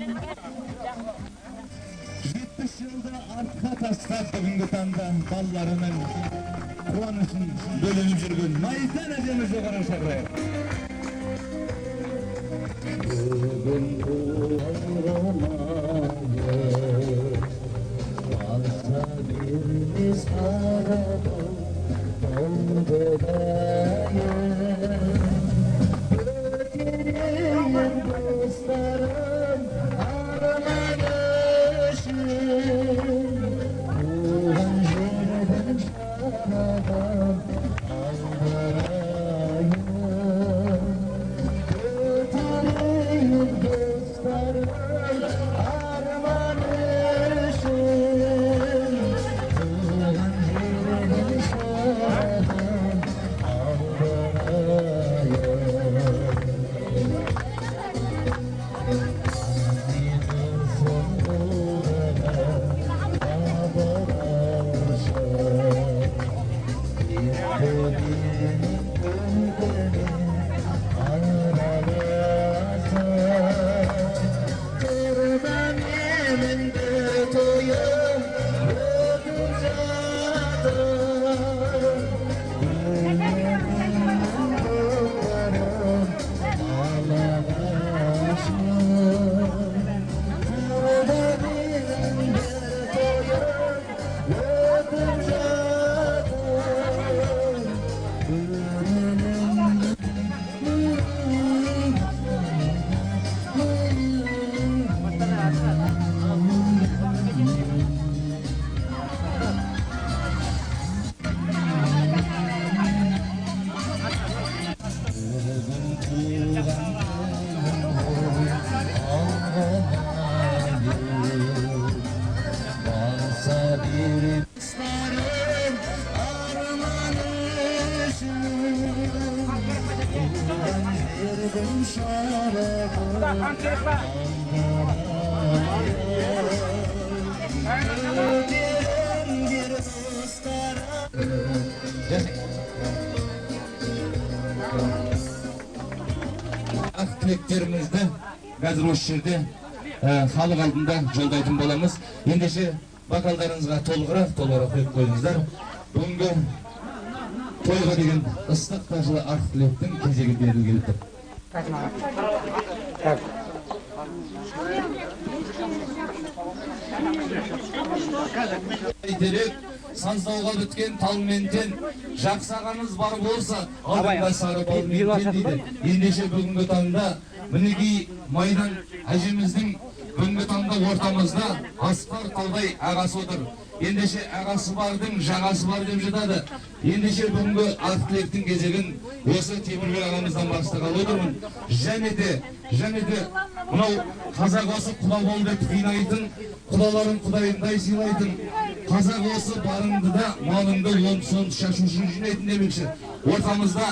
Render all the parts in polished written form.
70 yılda arka tashlab bugungi tanda ballarının quvonishini bölünüp жүрген Maydan ajamiz yuqori chaqiraylik. Bugun alsa birimiz araba oldu öterim dostlarım aralanışım ulan жерден şaradan aldırayım öterim dostlarım aralanışım ulan жерден şaradan Tileklerimizde қазір осы жерде халық алдында жолдайтын боламыз. Ендеше бокалдарыңызға толығырақ қойып қойыңыздар. Бүгінгі тойға деген ыстық тажылы ақ тілектің кезегі берілгелі тұр. Сансауға біткен талментен жақсағаныз бар болса, алдыңда сары балментен дейді. Ендеше бүгінгі таңда мінекей Майдан әжеміздің бүгінгі таңда ортамызда Асқар Талдай ағасы отыр. Ендеше ағасы бардың жағасы бар деп жатады. Ендеше бүгінгі ақ тілектің кезегін осы Темірбек ағамыздан бастағалы отырмын. Және де мынау қазақ осы құда бол деп қинайтын, құдаларын құдайындай сыйлайтын, қазақ осы барыңды да малыңды он-сон шашушын жинайтын демекші. Ортамызда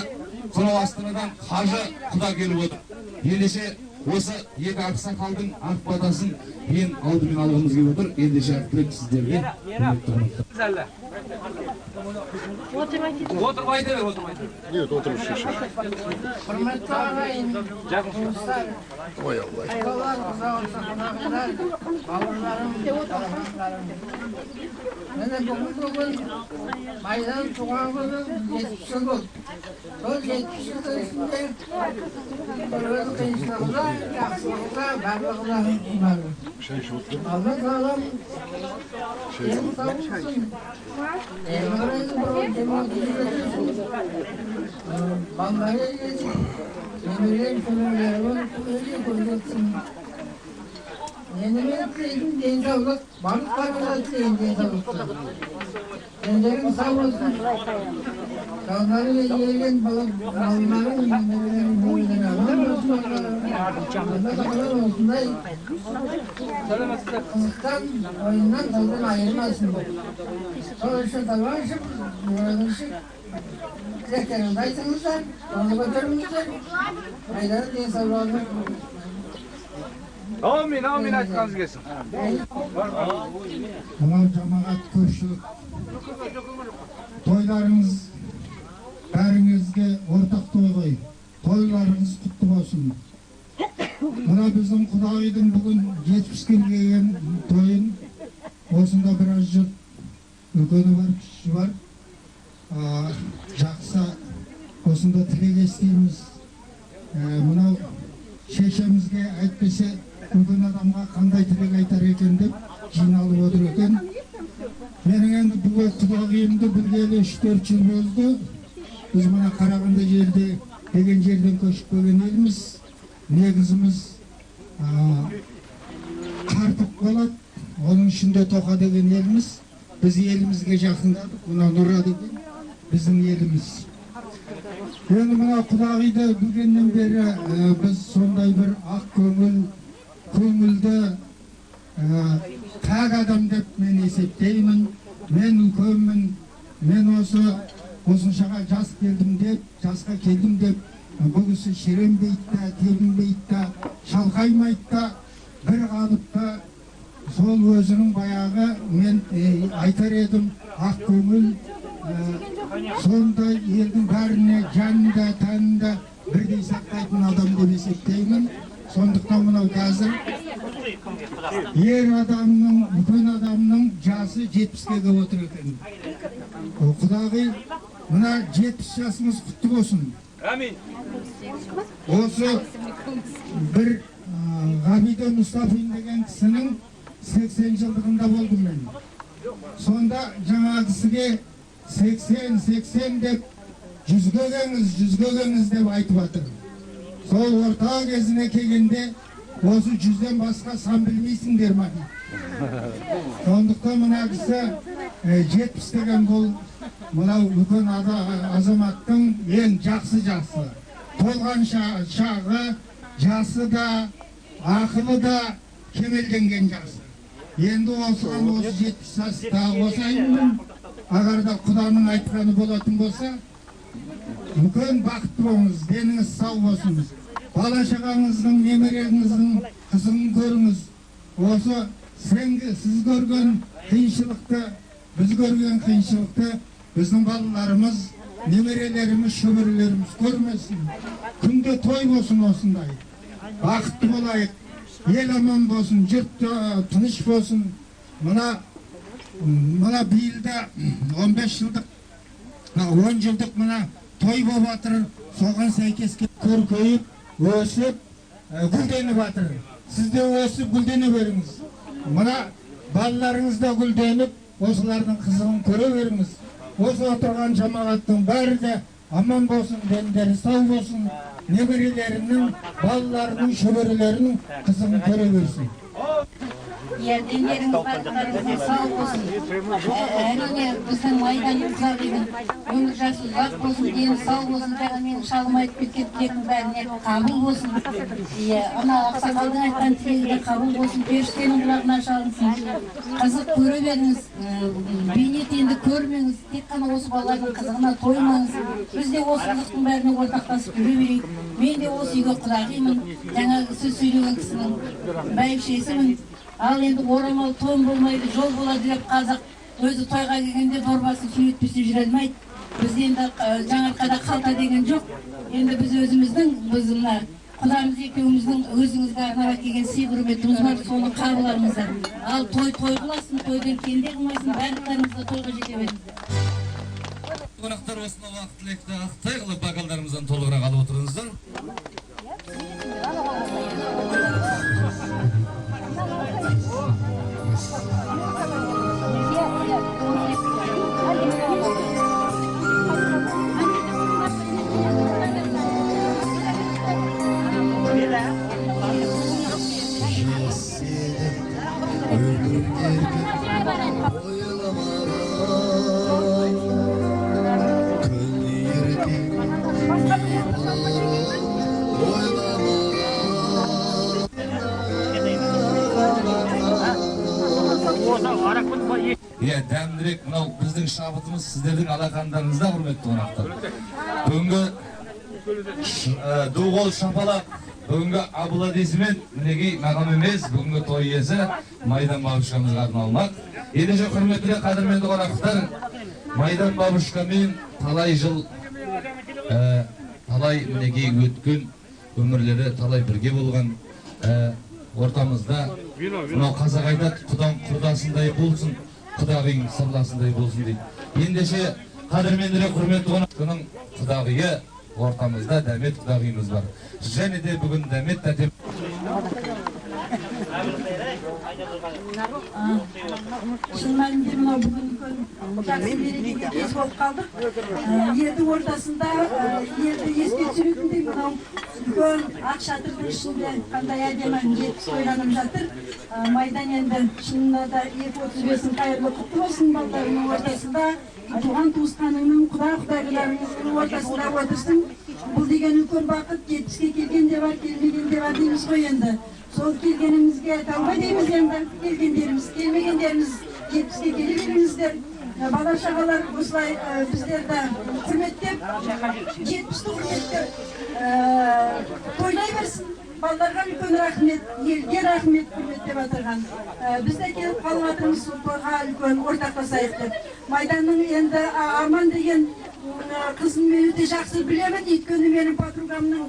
сонау Астанадан қажы құда келіп отыр. Ендеше осы екі ақсақалдың ақ батасын ең алдымен алғымыз келіп отыр. Ендеше ақ тілек сіздерге. Отырмайды. Нет, отырып шеше. Құрметті ағайын, туыстар, айлалар, қонақтар, бауырларым, қарамақтарым. Міне бүгін Майдан туған күні 70 жыл болды. Сол 70 жылдың ішінде өз қиыншылығында, жақсылығында, барлығына иманым. Алла тағалам денің сау болсын. Баллары етsin, немерем көмірлерін көмірге көргетсін. Енемен тілейтін денсаулық, барлықтарына тілейтін денсаулық. Ендерің сау болсын. Саудары елген балаларын, немерелерін бойынан алған болсын. Осындай қылықтан, ойыннан саудан айырмасын. Сол үшін табан үшін, мұрадың үшін тілектеріңді айтыңыздар, оны көтеріңіздер. Майданның денсаулығын. Amin айтқаныңыз келсін. Мынау жамағат көпшілік тойларыңыз бәріңізге ортақ той ғой. Тойларыңыз құтты болсын. Мына біздің Құдағидың бүгін 70-ке келген тойын осында біраз жұрт үлкені бар, кіші бар. Жақсы осында тілек естейміз. Мынау шешемізге әйтпесе үлкен адамға қандай тілек айтар екен деп жиналып отыр екен. Менің енді бұл Құдағиымды білгелі 3-4 жыл болды. Біз мына Қарағанды жерде деген жерден көшіп келген елміз. Негізіміз Қартық болады, оның ішінде Тоқа деген елміз. Біз елімізге жақындадық, мына Нұра деген біздің еліміз. Енді мына Құдағиды білгеннен бері біз сондай бір ақ көңілді қақ адам деп мен есептеймін. Мен үлкенмін, мен осыншаға жасқа келдім деп, бұл кісі шіренбейді да, тебінбейді да, шалқаймайды да, бір қалыпта сол өзінің баяғы мен айтар едім ақ көңіл, сондай елдің бәріне жанында, тәнінде бірдей сақтайтын адам деп есептеймін. Сондықтан мынау қазір ер адамның, үлкен адамның жасы 70-ке келіп отыр екен. Құдағи, мына 70 жасыңыз құтты болсын. Амин. Осы бір Ғабиді Мұстафин деген кісінің 80 жылдығында болдым мен. Сонда жаңа кісіге 80 деп 100-ге келіңіз деп айтып жатыр. Сол орта кезіне келгенде осы 100-ден басқа сан білмейсіңдер ма дейді. Сондықтан мына кісі 70 деген бұл мынау үлкен азаматтың ең жақсы. Толған шағы, жасы да, ақылы да кемелденген жасы. Енді осыған осы 70 жаста қосайын, ағарда Құданың айтқаны болатын болса, үлкен бақытты болыңыз, деніңіз сау болсын. Бала шағаңыздың, немереңіздің қызығын көріңіз. Осы сіз көрген қиыншылықты, біз көрген қиыншылықты біздің балаларымыз, немерелеріміз, шөберелеріміз көрмесін. Күнде той болсын осындай. Бақытты болайық, ел аман болсын, жұрт тыныш болсын. Мына биылда 15 жылдық, 10 жылдық мына той болып жатыр. Соған сәйкес көркейіп, өсіп, гүлденіп жатыр. Сіз де өсіп гүлдене беріңіз. Мына балаларыңыз да гүлденіп, осылардың қызығын көре беріңіз. Осы отырған жамағаттың бәрі де аман болсын, дендері сау болсын, немерелерінің, балаларының, шөберелерінің қызығын көре берсін. Дендеріңіз барлықтарыңыздың сау болсын. Әрине біздің майдан ұрзақ деген өмір жасы ұзақ болсын, дені сау болсын. Жаңа менің шалым айтып кеткен тілектің бәріне қабыл болсын. Ана ақсақалдың айтқан тілегі де қабыл болсын. Періштенің құлағына шалынсын. Қызық көре беріңіз, бейнет енді көрмеңіз. Тек қана осы балалардың қызығына тоймаңыз. Біз де осы қызықтың бәріне ортақтасып жүре берейік. Мен де осы үйге Құдағимын. Жаңағы сөз сөйлеген кісінің бәйбішесімін. Ал енді орамал тон болмайды, жол болады деп қазақ өзі тойға келгенде дорбасын сүйретпесе жүре алмайды. Біз енді жаңарқада қалта деген жоқ. Енді біз өзіміздің, мына Құдамыз екеуміздің өзіңізге арнап келген сый құрметіміз бар, соны қабыл алыңыздар. Ал той қыласын, тойдан кенде қылмайсын, барлықтарыңызға тойға жете беріңіздер. Қонақтар осынау уақыт тілекті ақтай қылып бокалдарымыздан толығырақ алып отырыңыздар. Дәмдірек мынау біздің шабытымыз сіздердің алақандарыңызда, құрметті қонақтар. Бүгінгі дуғол шапалақ, бүгінгі абыладесімен мінекей мағам емес, бүгінгі той иесі Майдан бабушкамызға арналмақ. Ендеше құрметті қадірменді қонақтар, Майдан бабушкамен талай жыл, талай мінекей өткен өмірлері талай бірге болған. ортамызда мынау қазақ айтады, құдаң құрдасындай болсын, құдағиың сырласындай болсын дейді. Ендеше қадірменірек құрметті қонақтың құдағиы ортамызда Дәмет құдағиымыз бар. Және де бүгін Дәмет тәтем Шын мәнінде мынау бүгін жақсы мерекеге кез болып қалдық. Елдің ортасында елді еске түсіретіндей мынау үлкен ақ шатырдың ішінде қандай әдемі 70 тойланып жатыр. Майдан енді шынында да 235-ін қайырлы құтты болсын, балаларының ортасында туған туысқаныңның, құда-құдағиларыңның ортасында отырсың. Бұл деген үлкен бақыт, 70-ге келген де бар, келмеген де бар дейміз ғой енді. Сол келгенімізге айта алмай дейміз енді, келгендеріміз, келмегендеріміз 70-ге келе беріңіздер. Бала шағалар осылай біздерді құрметтеп, 70-ті құрметтеп тойлай берсін. Балаларға үлкен рахмет, елге рахмет құрметтеп отырған. Біз де келіп қалып жатырмыз сол тойға үлкен ортақтасайық деп. Майданның енді Арман деген қызын мен өте жақсы білемін, өйткені менің подругамның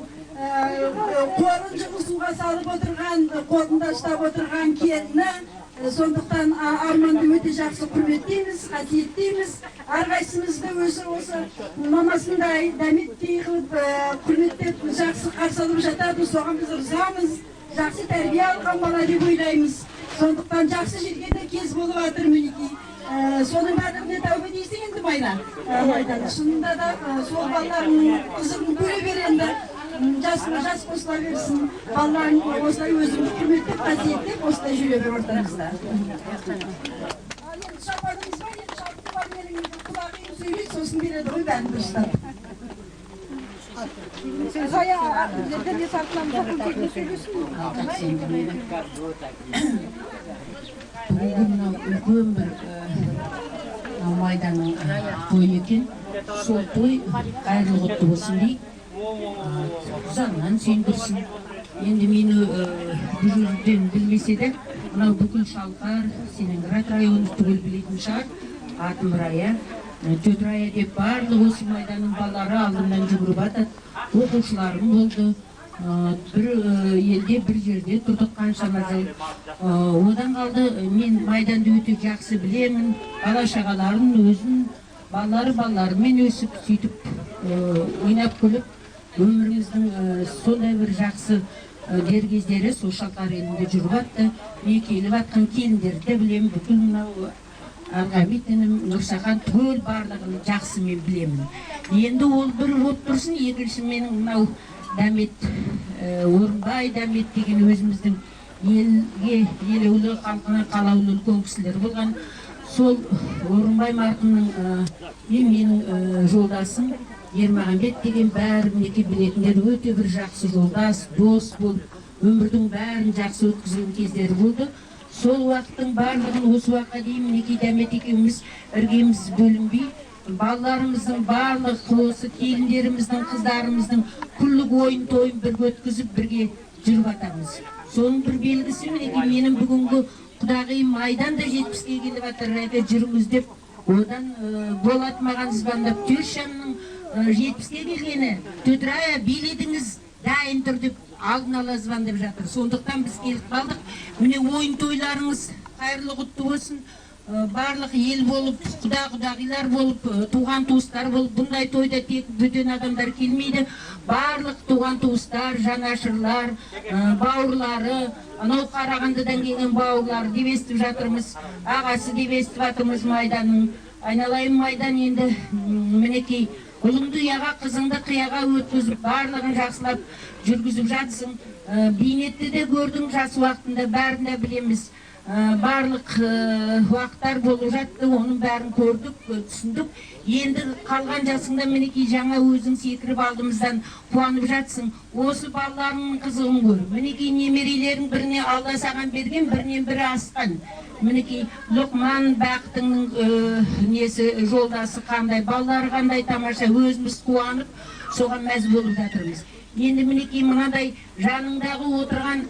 қолын жылы салып отырған, қолында ұстап отырған келіні. Сондықтан Арманды өте жақсы құрметтейміз, қасиеттейміз. Әрқайсымызды осы мамасындай Дәметтей қылып құрметтеп жақсы қарсы алып жатады. Соған біз ризамыз. Жақсы тәрбие алған бала деп ойлаймыз. Сондықтан жақсы жерге де кез болып жатыр мінекей. Соның бәріне тәубе дейсің енді Майдан. Шынында да сол балаларының қызығын көре бер енді. Жас қосыла берсін. Балаларын осылай өзіміз құрметтеп, қасиеттеп, осылай жүре бер ортамызда. Енді шапанымыз бар, енді шапты бар менің құлағым сөйлейді, сосын береді ғой бәрін дұрыстап. Зая, жерден де сартыламыз оқыл көзіне сөйлесін. Бүгін үлкен бір Майданның той екен. Сол той қайырлы құтты болсын дейік. Заңнан сендірсін. Енді мені бұл жерден білмесе де, мынау бүкіл Шалқар, Сенеград районы түгел білетін шығар. Атым Рая, Төдрая деп барлық осы Майданның балалары алдымнан жүгіріп атады. Оқушыларым болды. Бір елде, бір жерде тұрдық қаншама жыл. Одан қалды, мен Майданды өте жақсы білемін. Бала шағаларын өзін, балаларымен өсіп, сөйтіп, ойнап күліп, өміріміздің сондай бір жақсы дергездері сол Шалқар елінде жүріп атты. Мен келіп атқан келіндерді білемін, бүкіл мынау Алғабит інім, Нұрсахан түгел барлығын жақсы мен білемін. Енді ол бір от тұрсын, екінші менің мынау Дәмет, Орынбай Дәмет деген өзіміздің елеулі халқына қалаулы үлкен кісілер болған. Сол Орынбай марқымның менің жолдасым Ермағанбет деген бәрі мінеке білетіндер өте бір жақсы жолдас, дос болып, өмірдің бәрін жақсы өткізген кездері болды. Сол уақыттың барлығын осы уақытқа дейін мінеке Дәмет екеуміз іргеміз бөлінбей, балаларымыздың барлық осы келіндеріміздің, қыздарымыздың күллік ойын тойын бірге өткізіп, бірге жүріп атамыз. Соның бір белгісі мінеке менің бүгінгі құдағиым Майдан да 70-ге келіп атыр, жүріңіз деп, одан Болат маған звондап, Түйшемнің 70-ге келгені, Төдрая биледіңіз, дайын тұр деп алдын ала звондап жатыр. Сондықтан біз келіп қалдық. Міне ойын тойларыңыз қайырлы құтты болсын. Барлық ел болып, құда-құдағилар болып, туған туыстар болып, бұндай тойда тек бөтен адамдар келмейді. Барлық туған туыстар, жанашырлар, бауырлары, анау Қарағандыдан келген бауырлары деп естіп жатырмыз. Ағасы деп естіп жатырмыз Майданның. Айналайын Майдан енді мінекей ұлыңды ұяға, қызыңды қияға өткізіп, барлығын жақсылап жүргізіп жатсың. Бейнетті де көрдің жас уақытында, бәрін де білеміз. Барлық уақыттар болып жатты, оның бәрін көрдік, түсіндік. Енді қалған жасыңда мінекей жаңа өзің секіріп алдымыздан қуанып жатсың. Осы балаларыңның қызығын көр. Мінекей немерелерің біріне Алла саған берген, бірінен бірі асқан. Мінекей Лұқман Бақтыңның несі жолдасы қандай, балалары қандай тамаша, өзіміз қуанып, соған мәз болып жатырмыз. Енді мінекей мынадай жаныңдағы отырған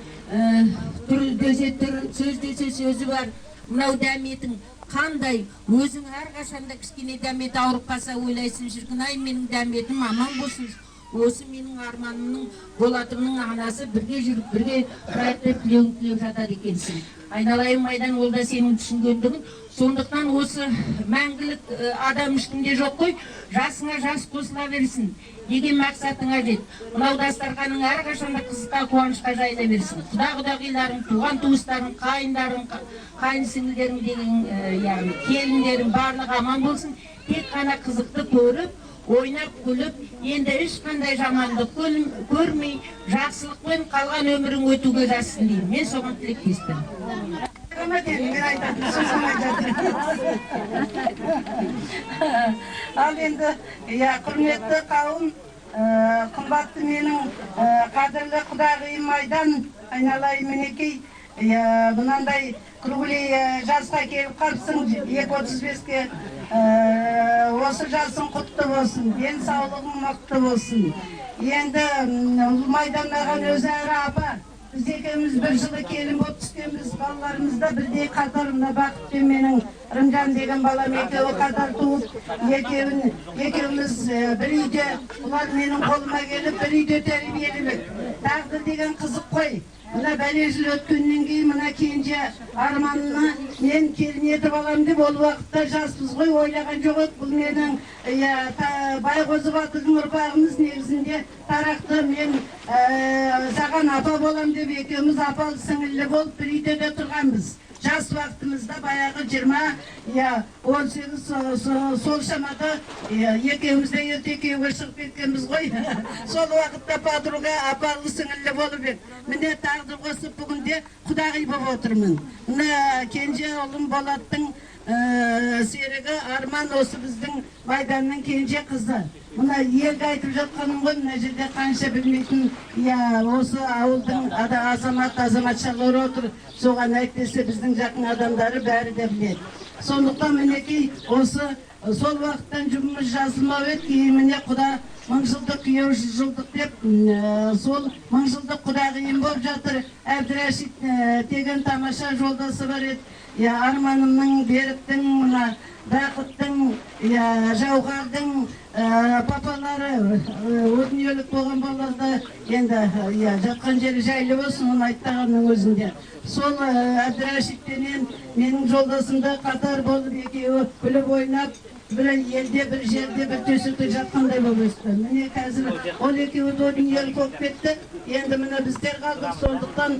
сөз десе сөзі бар. Мынау Дәметің қандай, өзің әрқашанда кішкене Дәмет ауырып қалса ойлайсың, шіркін ай менің Дәметім аман болсын. осы менің арманымның, Болатымның анасы бірге жүріп, бірге тұрайық деп тілеп жатады екенсің. Айналайын Майдан, ол да сенің түсінгендігін. Сондықтан осы мәңгілік адам ешкімде жоқ қой, жасыңа жас қосыла берсін деген мақсатыңа жет. Мынау дастарханың әрқашанда қызыққа, қуанышқа жайыла берсін. Құда-құдағиларың, туған туыстарың, қайындарың, қайын сіңілдерің деген, яғни келіндерің барлығы аман болсын. Тек қана қызықты көріп, ойнап күліп, енді ешқандай жамандық көрмей, жақсылықпен қалған өмірің өтуге жазсын деймін. Мен соған тілектеспін. Ал енді, құрметті қауым, қымбатты менің қадірлі құдағиым Майдан, айналайын мінекей, мынандай круглый жасқа келіп қалыпсың, 2-35-ке. Осы жасың құтты болсын, денсаулығың мықты болсын. Енді Майдан маған өзі әрі апа. Біз екеуміз бір жылы келін болып түскенбіз, балаларымызда бірдей қатар, мына Бақытпен менің Рымжан деген балам екеуі қатар туып, екеуміз бір үйде, олар менің қолыма келіп, бір үйде тәрбиелеп. Тағдыр деген қызық қой. Мына бәле жыл өткеннен кейін мына кенже арманына мен келін етіп алам деп, ол уақытта жаспыз ғой, ойлаған жоқ еді. Бұл менің Байғозы Батырдың ұрпағымыз, негізінде тарақты. Мен саған апа болам деп, екеуміз апалы сіңілі болып бір үйде де тұрғанбыз. Жас уақытымызда баяғы 20-18 сол шамада екеумізде ерте күйеуге шығып кеткенбіз ғой. Сол уақытта подруга апалы сіңілі болып еді. Міне тағдыр қосып бүгінде құдағи болып отырмын. Мына кенже ұлым Болаттың серігі Арман, осы біздің Майданның кенже қызы. Мына елге айтып жатқаным ғой, мына жерде қанша білмейтін, осы ауылдың азаматшалары отыр. Соған айтпесе біздің жақын адамдары бәрі де біледі. Сондықтан мінекей осы сол уақыттан жұмыс жазылмау еді, кейін міне құда 1000 жылдық күйеу 100 жылдық деп, сол 1000 жылдық құдағиым болып жатыр. Әбдірашид деген тамаша жолдасы бар еді. Арманымның, Беріктің, Бақыттың, Жауғардың папалары өтінелік болған балаларда енді жатқан жері жайлы болсын, оны айттағанның өзінде. Сол Әбдірашидтенен менің жолдасымда қатар болып, екеуі күліп ойнап, бір елде, бір жерде, бір төсекте жатқандай болып өсті. Міне қазір ол екеуі дүниелік болып кетті. Енді міне біздер қалдық. Сондықтан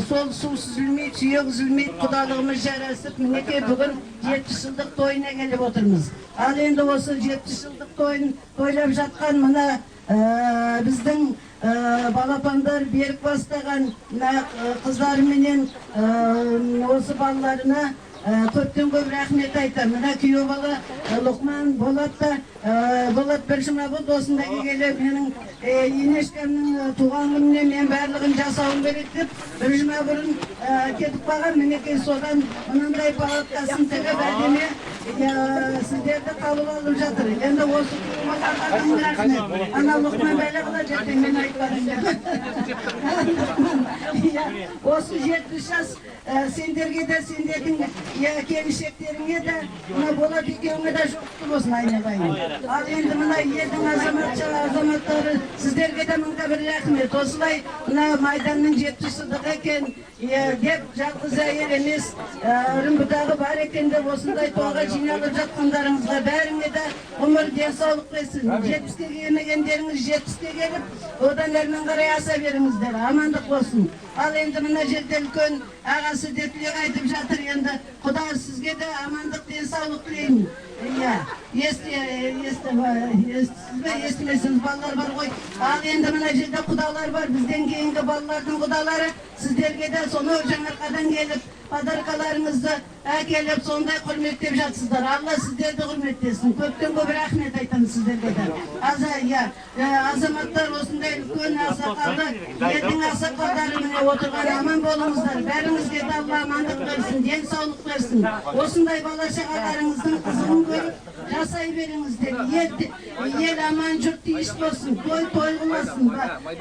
сол су сүзілмей, сүйек үзілмей, құдалығымыз жарасып, мінекей бүгін 70 жылдық тойына келіп отырмыз. Ал енді осы 70 жылдық тойын тойлап жатқан мына біздің балапандар берік бастаған қыздарыменен осы балаларына көптен көп рахмет айтамын. Мына күйеу бала Лұқман Болат бір жұма болды осында келіп, менің енешкемнің туған күніне мен барлығын жасауым керек деп, бір жұма бұрын кетіп қалған. Мінекей содан мынандай палаткасын тігіп әдемі сіздерді қабыл алып жатыр. Енді осы күйеуіміздің рахмет. Ана Лұқман бәлі қыла жетті, мен айтпадым деп. Осы 70 жас сендерге де, сендердің келіншектеріңе де, мына Болат екеуіңе де жұқты болсын, айналайын. Ал енді мына елдің азаматтары, сіздерге де мыңда бір рахмет. Осылай мына Майданның 70 жылдығы екен деп, жалғыз әйел емес, Үрімбұдағы бар екен деп, осындай тойға жиналып жатқандарыңызға бәріңе де ғұмыр денсаулық берсін. 70-ке келмегендеріңіз 70-ке келіп, одан әрмен қарай аса беріңіздер, амандық болсын. Ал енді мына жерде үлкен ағасы де тілек айтып жатыр. Енді Құда сізге де амандық, денсаулық тілеймін. Естімесіңіз, балалар бар ғой. Ал енді мына жерде құдалар бар, бізден кейінгі балалардың құдалары. Сіздерге де соны жаңарқадан келіп, подаркаларыңызды әкеліп, сондай құрметтеп жатсыздар. Алла сіздерді құрметтесін. Көптен көп рахмет айтамын сіздерге де. Азаматтар осындай үлкен ақсақалды, елдің ақсақалдары міне отырған, аман болыңыздар. Бәріңізге де Алла амандық берсін, денсаулық берсін. Осындай бала-шағаларыңыздың қызығын көріп, жасай беріңіздер. Ел аман, жұрт тиіс болсын, той қыласын.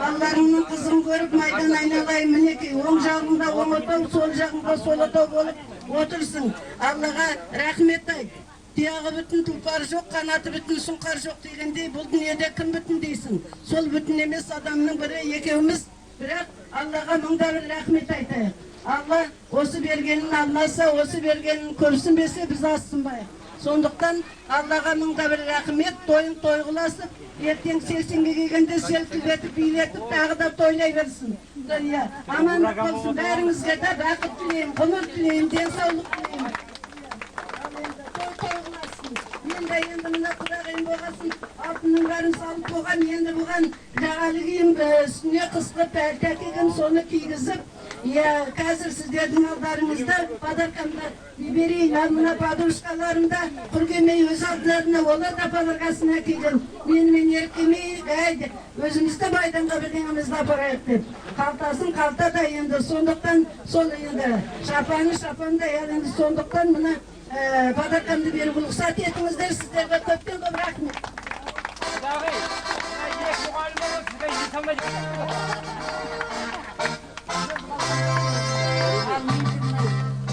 Балаларыңның қызығын көріп, Майдан айналайын, мінекей, оң жағында оң отау, сол жағында сол отау болып отырсың. Аллаға рахмет айт. тияғы бүтін тұлпары жоқ, қанаты бүтін сұңқар жоқ дегендей, бұл дүниеде кім бүтін дейсің? Сол бүтін емес адамның бірі екеуміз, бірақ Аллаға мыңда бір рахмет айтайық. Алла осы бергенін алмаса, осы бергенін көрсінбесе, біз асынбайық. Сондықтан Аллаға мыңда бір рахмет, тойын той қыласып, ертең 80-ге келгенде селкілдетіп, билетіп, тағы да тойлай берсін. Амандық болсын, бәріңізге де бақыт тілеймін, ғұмыр тілеймін, денсаулық тілеймін. Енді мына құдағайым болғасын, алтынның бәрін салып болған, енді бұған жағалы киім үстіне қысқы пәлті әкелген, соны кигізіп, қазір сіздердің алдарыңызда подаркамда берейін. Ал мына подружкаларымда құргемей өз алдыларына, олар да подаркасын әкелген. Менімен еркемей, өзімізді майданға бірдеңімізді апарайық деп. Қалтасын қалтада енді, сондықтан сол енді шапанда, енді сондықтан мына подаркамды беріп рұқсат етіңіздер, сіздерге көптен көп рахмет.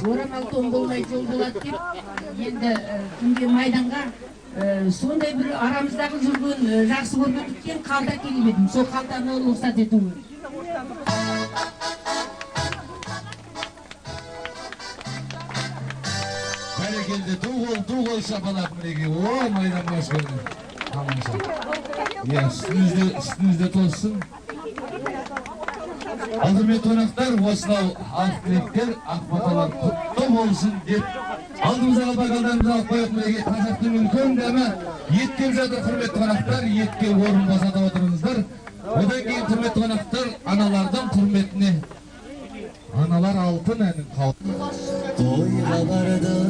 Орамал том болмай жол болады деп, енді күнге майданға сондай бір арамыздағы жүрген жақсы көргендіктен қалта келмедім. Сол қалтаны рұқсат етіңіз. Бәрекелді, ду қол шапалақ мінеге. О, майдан баш көрді. Тамаша. Үстіңізде тоссын. Алдырмет қонақтар, осынау ақ тілектер, ақ баталар құтты болсын деп алдымыздағы бағалдарымызды алып қойып мінеге қазақтың үлкен дәмі ет деп жатыр. Құрметті қонақтар, етке орын босата отырыңыздар. Одан кейін құрметті қонақтар, аналардың құрметіне аналар алтын әнін қалды. Тойға бардым,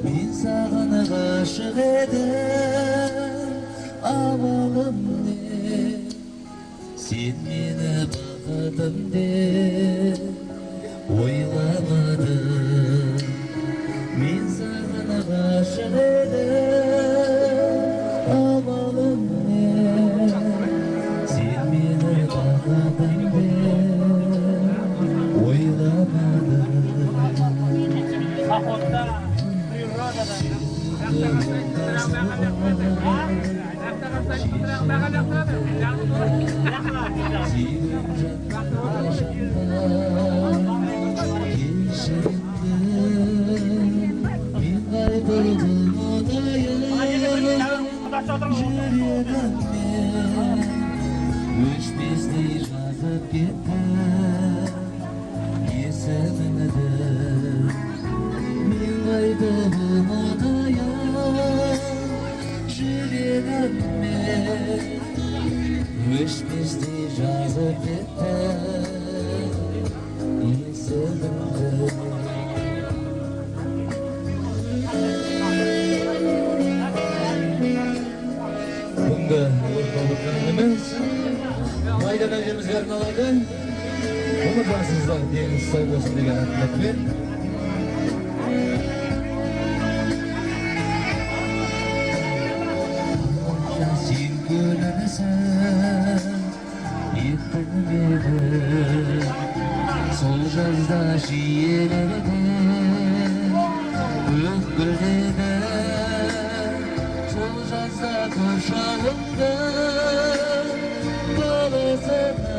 мен саған ғашық едім, амалым не, сен мені бақытым деп ойламадың. Мен саған ғашық едім, амалым не, сен мені бақытым өшпестей жазып кеттім есіміңді. Мен қайтып ұмытайын жүрегіме, өшпестей жазып кеттім есіміңді. Бүгінгі орындалып майдан әжемізге арналады. Ғұмыр жасыңыздағы деңіз сау болсын деген тілекпен. Сен көнімсің, еттің мені, сол жазда жиеледі, көк гүлдеді, сол жазда қоршауымды баласына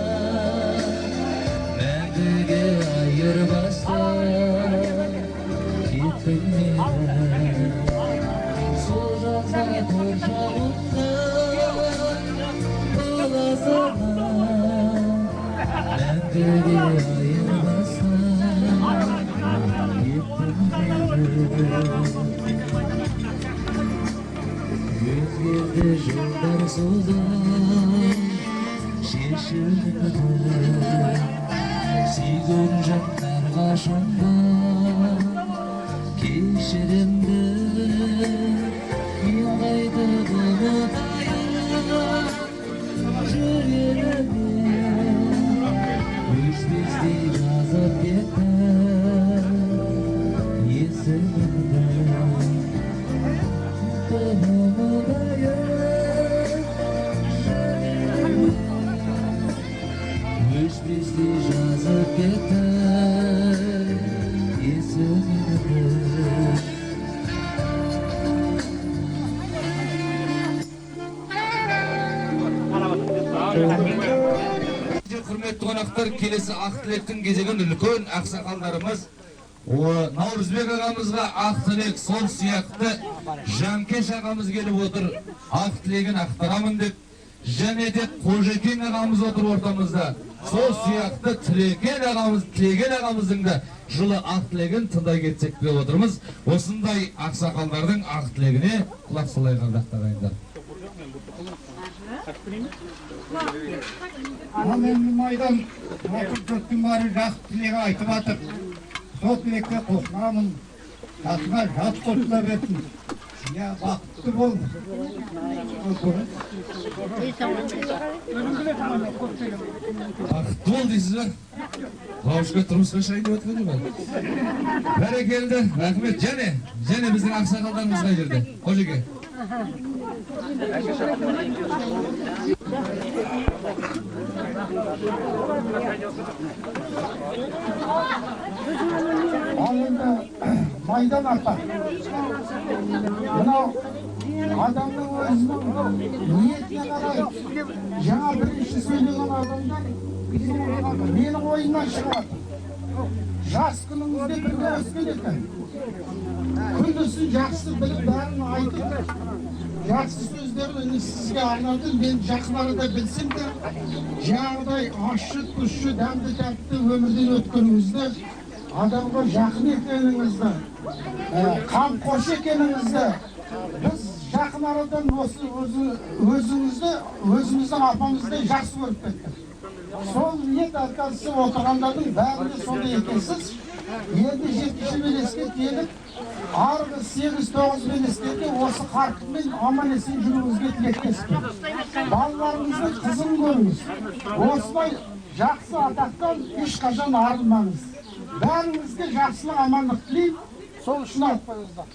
мәңгіге айырбастан кеттің мені. Сол жазда қоршауымды баласына мәңгіге айырбастан кеттің мені. Өзгерді жылдар соғып шешілді, сүйген жандар қашанда кешірімді. Мен қайтып ұмытайын жүрегіме, өшпестей жазып кеттім есіміңді. Өшпестей жазып кеттім есіміңді. жатыр. Келесі ақ тілектің кезеген үлкен ақсақалдарымыз Наурызбек ағамызға ақ тілек, сол сияқты Жанкеш ағамыз келіп отыр. Ақ тілегін ақтарамын деп. Және де Қожекен ағамыз отыр ортамызда. Сол сияқты Тілеген ағамыздың да жылы ақ тілегін тыңдай кетсек деп отырмыз. Осындай ақсақалдардың ақ тілегіне құлақ салайық ардақтар ағайындар. Ал енді майдан отырып жұрттың бәрі жақсы тілек айтып жатыр. Сол тілекке қосыламын. Жасыңа жас қосыла берсін. Ya baktı bol. Baktı bol дейсіз бе? Лаушқа тұрмысқа шайын деп өткен ба? Бәрекелді, рахмет. Және біздің ақсақалдарымыз қай жерде? Қожеке. Ал енді майдан ата. Мынау адамның өзінің ниетіне қарай жаңа бірінші сөйлеген адамдар менің ойымнан шығып жатыр. Жас күніңізде бірге өскен екен. Күндізін жақсы біліп бәрін айтып, жақсы сөздерді сізге арнадым. Мен жақын арада білсем де, жаңағыдай ащы, тұщы, дәмді тәтті өмірден өткеніңізді, адамға жақын екеніңізді, қамқоршы екеніңізді, біз жақын арадан өзіміздің апамыздай жақсы көріп кеттік. Сол ниет арқасында отырғандардың бәрінде сондай екенсіз. Енді 7-ші белеске келіп, арғы 8-9 белестерде осы қарқынмен аман-есен жүруіңізге тілектеспін. Балаларыңыздың қызын көріңіз. Осылай жақсы атақтан ешқашан арылмаңыз. Бәріңізге жақсылық, амандық тілеймін. Сол үшін алып қойыңыздар.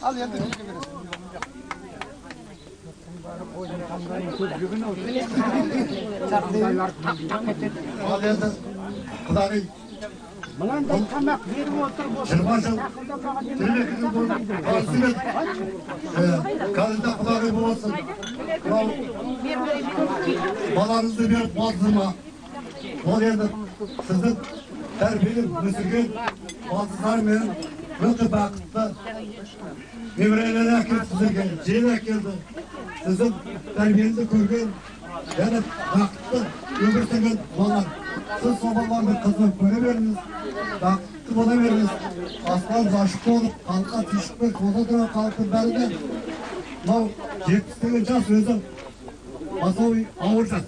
Ал енді бізге бересің. Ал енді құдай мынандай тамақ беріп отыр болсын. 20 жыл тірлігінің болсын. Қазірде құдай болсын. Балаңызды беріп балтызыма. Ол енді сіздің тәрбиелеп өсірген балтыздар менің өте бақытты. Немерелер әкелді сіздерге, жел әкелді. Сіздің тәрбиеңізді көрген, және бақытты өмір сүрген балалар. Сіз сол балалардың қызын көре беріңіз, бақытты бола беріңіз. Аспанымыз ашық болып, халыққа түйшікпен қолда тұрған халықтың бәріне мынау 70 деген жас өзі асауи ауыр жас.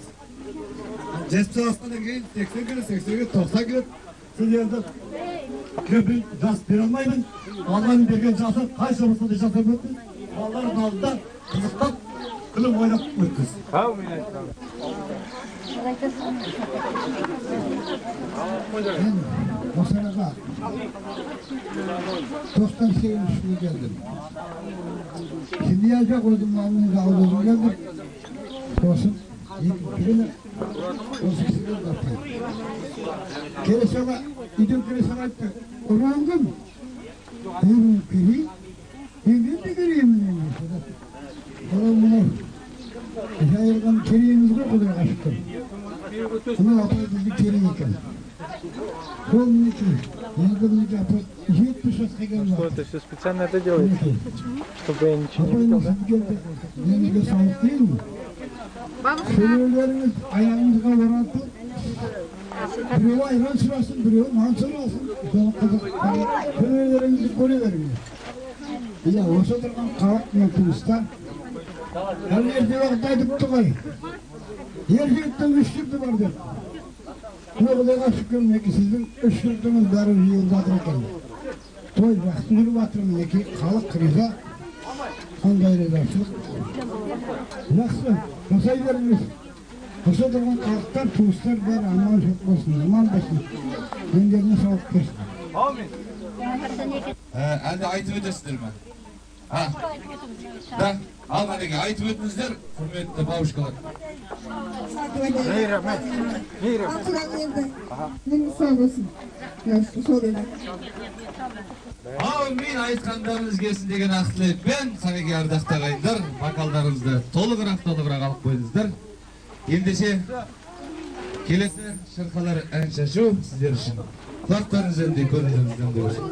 70 жасқаннан кейін 80 келеді, 80 келеді, 90 келеді. Сіз енді көбін жас бере алмаймын. Алланың берген жасы қайсы болса да жасап өттіңіз. Балалардың алдында қызықтап, күліп ойнап өттіңіз. Ау, мен айтқам. Мен осы араға 98 жылы келдім. Семья жоқ, өзім малмен жалғыз келдім. Сосын екінші күні осы кісімен баптым. Келесіға, үйден келесіға айтты, ұрған кім? Мен керей, мен де кереймін емесі. Олар мұны жайылған керейімізге құдайға шықтым. Бұны апай бізді керей екен. Сол мінекі, енді мінекі апай 70 жасқа келді. Что, это все специально это делаете? Чтобы я ничего не видел, да? Меніге сауық деймін. Сөйлеулеріңіз аяғыңызға оратып, біреу айран сұрасын, біреу нан сұрасын. Сөйлеулеріңізді көре беріңіз. Осы отырған халық мен туыстар Әл ерде уақыт айтыпты ғой. Ер жігіттің 3 жігіті бар деп. Күні Құдайға шүкір мінеки сіздің 3 жігітіңіз бәрі жиылып жатыр екен. Той жақсы жүріп жатыр мінеки, халық риза. Қандай ризашылық. Жақсы, жасай беріңіз. Осы отырған халықтар, туыстар бәрі аман жоқ болсын, аман болсын. Өндеріне сауық берсін. Әлде айтып өтесіздер ме? Да, ал мәнеге айтып өтіңіздер, құрметті бабушкалар. Мен айтқандарыңыз келсін деген ақ тілекпен, сәнеге ардақты ағайындар, бокалдарыңызды толығырақ алып қойыңыздар. Ендеше Келесі шырқалар ән шашу сіздер үшін. Құлақтарыңыз önde, көңіліңіз önde болсын.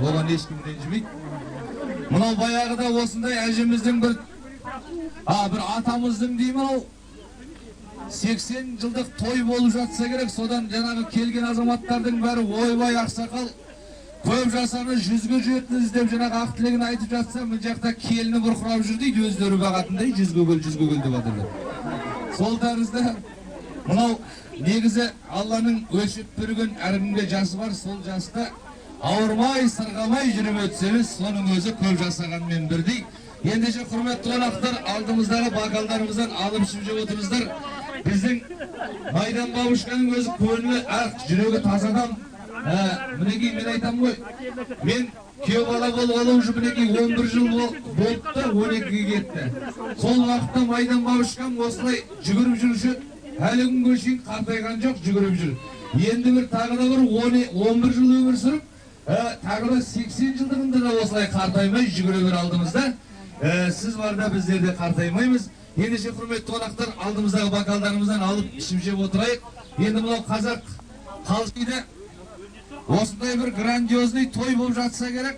Оған ешкім ренжімейді. Мынау баяғыда осындай әжеміздің бір атамыздың деймін, 80 жылдық той болып жатса керек, содан жаңағы келген азаматтардың бәрі ойбай ақсақал көп жасаны 100-ге жетіңіз деп жаңағы ақ тілегін айтып жатса, бұл жақта келіні бұрқырап жүр дейді, өздері бағатындай 100-ге көл деп жатырlar. Сол тәрізді мынау негізі Алланың өлшеп берген әркімге жасы бар, сол жаста ауырмай, сырғамай жүріп өтсеңіз, соның өзі көп жасағанмен бірдей. Ендеше құрметті қонақтар, алдымыздағы бокалдарымыздан алып ішіп жеп отырыңыздар. Біздің Майдан бабушканың өзі көңілі ақ, жүрегі таза адам. Мінекей мен айтам ғой, мен күйеу бала болғалы уже мінекей 11 жыл болыпты, 12-ге кетті. Сол уақытта Майдан бабушкам осылай жүгіріп жүруші, әлі күнге шейін қартайған жоқ, жүгіріп жүр. Енді бір тағы да бір 11 жыл өмір сүріп, тағы да 80 жылдығында да осылай қартаймай жүгіре бер алдымызда. Сіз барда біздер де қартаймаймыз. Ендеше құрметті қонақтар, алдымыздағы бокалдарымыздан алып ішіп жеп отырайық. Енді мынау қазақ халқында осындай бір грандиозный той болып жатса керек.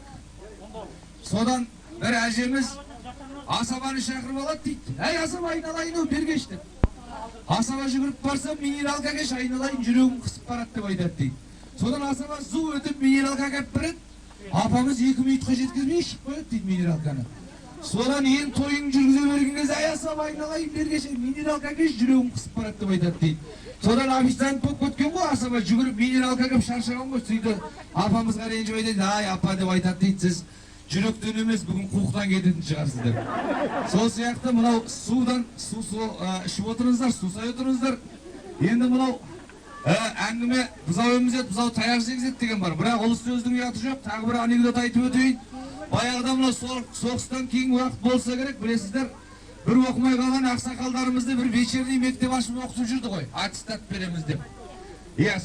Содан бір әжеміз асабаны шақырып алады дейді. Әй асаба, айналайын бергеш деп. Асаба жүгіріп барса, минералка кеш, айналайын жүрегім қысып барады деп айтады дейді. Содан асаба су өтіп минералка кеп береді. Апамыз 2 минутқа жеткізбей ішіп қояды дейді минералканы. Содан ең тойын жүргізе берген кезде, әй асаба, айналайын бергеш, минералка кеш, жүрегім қысып барады деп айтады дейді. Содан официант болып кеткен ғой, асаба жүгіріп минералка кеп шаршаған ғой, сөйді апамызға ренжіп айтады, ай апа деп айтады дейді, сіз жүректен емес бүгін қуықтан кететін шығарсыз деп. Сол сияқты мынау судан су ішіп отырыңыздар, су сай отырыңыздар. Енді мынау әңгіме бұзау емізет, бұзау таяқ жегізет деген бар. Бірақ ұлы сөздің ұяты жоқ. Тағы бір анекдот айтып өтейін. Баяғыда мынау соғыстан кейін уақыт болса керек, білесіздер, бір оқымай қалған ақсақалдарымызды бір вечерний мектеп ашып оқытып жүрді ғой, аттестат береміз деп.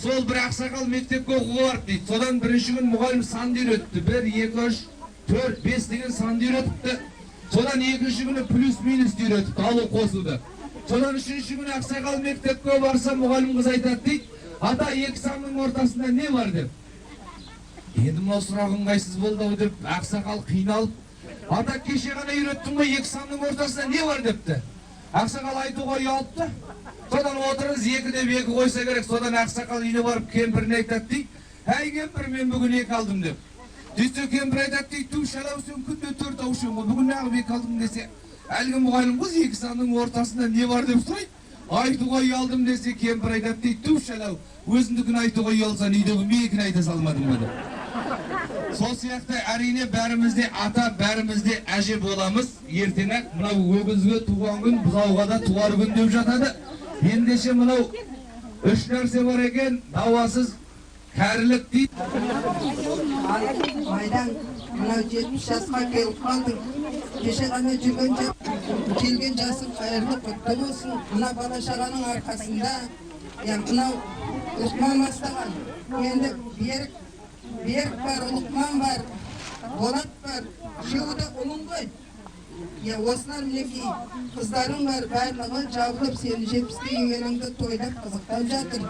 Сол бір ақсақал мектепке оқуға барып дейді. Содан бірінші күн мұғалім санды үйретті. 1, 2, 3, 4, 5 деген санды үйретіпті. Содан екінші күні плюс-минус үйретіпті, алу қосуды. Содан үшінші күні ақсақал мектепке барса, мұғалім қыз айтады дейді, ата 2 санның ортасында не бар деп. Енді мынау сұрағың қайсыз болды деп ақсақал қиналып, ата кеше ғана үйреттің ғой, 2 санның ортасында не бар депті. Ақсақал айтуға ұялыпты. Содан отырыңыз 2 деп 2 қойса керек. Содан ақсақал үйіне барып кемпіріне айтады дейді, әй кемпір, мен бүгін 2 алдым деп. Десе кемпір айтады дейді, ту шалау сен күнде 4 аушың ғой, бүгін неғып 2 алдым десе, әлгі мұғалім қыз 2 санның ортасында не бар деп сұрайды. Айтуға ұялдым десе кемпір айтады дейді, ту шалау, өзіңдікін айтуға ұялсан үйдегі менікін айта салмадың ба деп. Сол сияқты әрине бәрімізде ата, бәрімізде әже боламыз. Ертең мынау өгізге туған күн, бұзауға да туар күн деп жатады. Ендеше мынау үш нәрсе бар екен, дауасыз кәрілік дейді. Майдан, мынау 70 жасқа келіп қалдың. Кеше ғана келген жасың қайырлы құтты болсын. Мына бала шағаның арқасында, мынау Лұқман бастаған. Енді Берік бар, Лұқман бар, Болат бар, үшеуі ұлың ғой. Осылар мінекей қыздарың бар, барлығы жабылып, сені 70-ке келгеніңді тойлап қызықтап жатыр.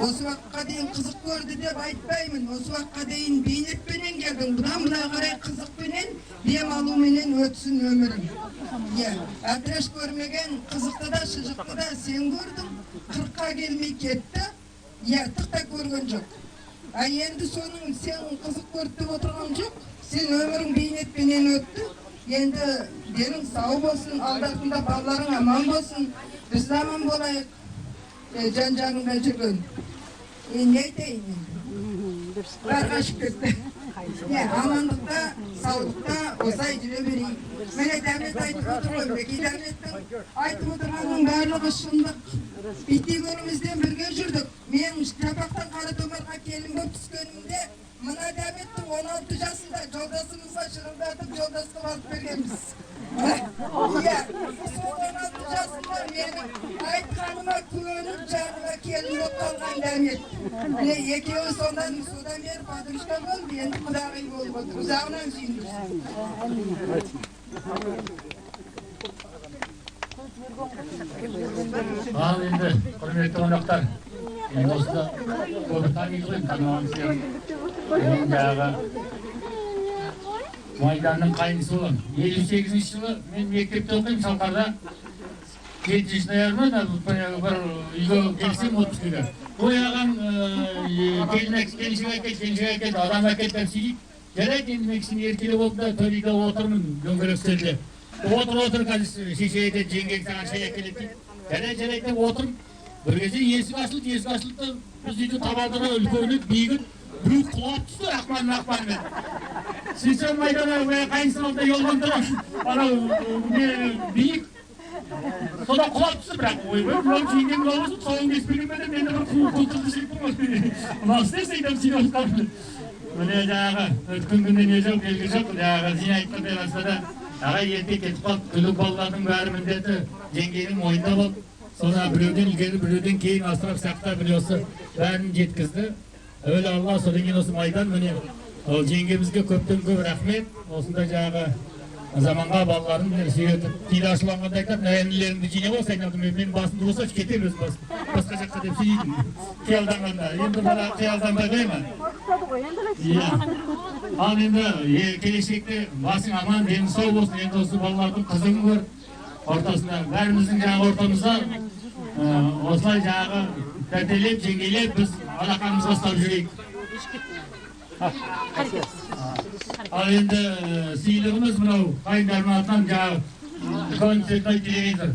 Осы уақытқа дейін қызық көрді деп айтпаймын. Осы уақытқа дейін бейнетпенен келдің. Бұдан қарай қызықпенен, дем алуменен өтсін өмірің. Әтреш көрмеген қызықты да, шыжықты да сен көрдің. 40-қа келмей кетті. Тықта көрген жоқ. Енді соның сен қызық көрді отырған жоқ. Сен өмірің бейнетпенен өтті. Енді денің сау болсын, алдартында балаларың аман болсын, біз аман болайық, жан-жағында жүрген. Не айтайын? Барға шүкірді. Амандықта, саулықта осай жүре берейін. Міне дәмет айтып отырған, беки дәметтің айтып отырғанның барлығы шындық. Биттегенімізден бірге жүрдік. Мен Жапақтан Қаратомарға келін болып түскенімде мына дәметтің 16 жасында жолдасымызға шырылдатып жолдасқа алып бергенбіз. Сол 16 жасында менің айтқаныма көніп жаныма келін болып қалған дәмет. Екеуі содан бері подружка болды, енді құдағи болып отыр. Ұзағынан сүйіндірсін. Ал енді, құрметті қонақтар, осыда көбі таниды ғой, танымамыз ең. Мен жағы Майданның қайынысы болам. 58-ші жылы мен мектепте оқимын, Шалқарда. 7-ші ноябрьда бір үйге келсем отпускіге. Ояған келіншек әкелді, адам әкелді деп сөйлейді. Жарайды, енді мен кісіні еркелі болды да, төрейде отырмын, дөңгелек үстелде. Отыр, қазір шеше етеді, жеңгең саған шай әкеледі дейді. Жарайды деп отырмын. Бір кезде есік ашылды, біз үйді табалдыға үлкені, бейгін, біреу құлап түсті, ақпанмен. Сөйтсем Майдана қайынсын алда елған тұрам, анау бейік. Сода құлап түсті, бірақ ойбай, мынау жеңгем қалғызып, соғын кеспеген бәді, менде бір құлтылды сөйтім ғой. Ұнасы сөйтім сен отқалды. Міне жаңағы, өткен күнде не жоқ, белгі жоқ, жаңағы зина айтқандай расында. Ағай ерте кетіп қалды, күлік балалардың бәрі міндеті жеңгенің ойында болды. Соны біреуден үлгері, біреуден кейін асырап сақта білесі бәрін жеткізді. Өлі Алла, содан кейін осы Майдан міне жеңгемізге көптен көп рахмет. Осында жаңағы заманға балаларын сүйетіп, кейде ашыланғанда айтады, әйелдеріңді жинап алса, айналдым, мен басымды болсашы кетем өз басқа жаққа деп сөйлейтін. Қиялданғанда, енді бала қиялданбай қой ма? Ал енді келешекте басың аман, денің сау болсын, енді осы балалардың қызығын көр. Ортасында, бәріміздің жаңағы ортамызда осылай жаңағы тәртелеп, жеңгелеп, біз алақанымызға ұстап жүрейік. Ал енді сыйлығымыз мынау қайындардың атынан жаңағы үлкен цветной телевизор.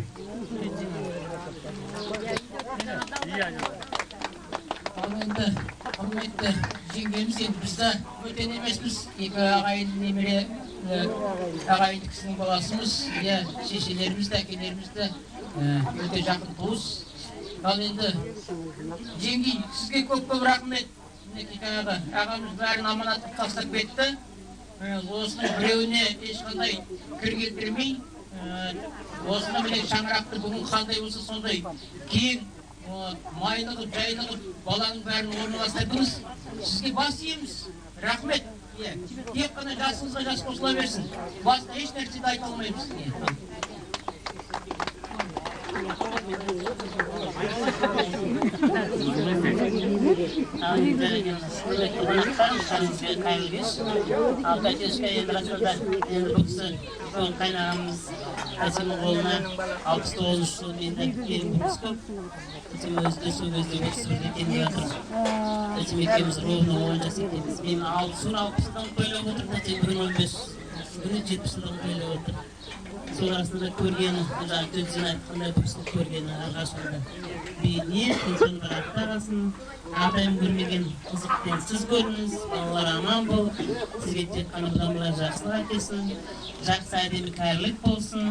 Ал енді құрметті жеңгеміз, енді бізді бөтен емеспіз, екі ағайын немере ағайынды кісінің баласымыз, шешелеріміз де, әкелеріміз де өте жақын туыс. Ал енді жеңгей, сізге көп рахмет. Ағамыз бәрін аманаттық тастап кетті. Осының біреуіне ешқандай кір келтірмей, осының білек шаңырақты бүгін қандай болса сондай кейін майлығып, жайлығып, баланың бәрін орналастырдыңыз. Сізге бас иеміз. Рахмет. Тек қана жасыңызға жас қосыла берсін. Басқа еш нәрседе айта алмаймыз. Қайнағамыз әсемнің қолына 69 жыл енді келіміміз көп. Өздесі 31 келіп жатыр. Әсем екеуміз ровно 10 жас екенбіз. Мен 60-дан тойлап отырмын, әсем 15, 70 жылдан тойлап отыр. Sonrasında көргені, жаңа Төлсен айтқандай бұл кісінің көргені алғашында бейне, соны бақытта қалсын. Атайым көрмеген қызықпен сіз көріңіз, балалар аман бол, сізге тек қана бұдан былай жақсылық әкелсін, жақсы әдемі кәрілік болсын,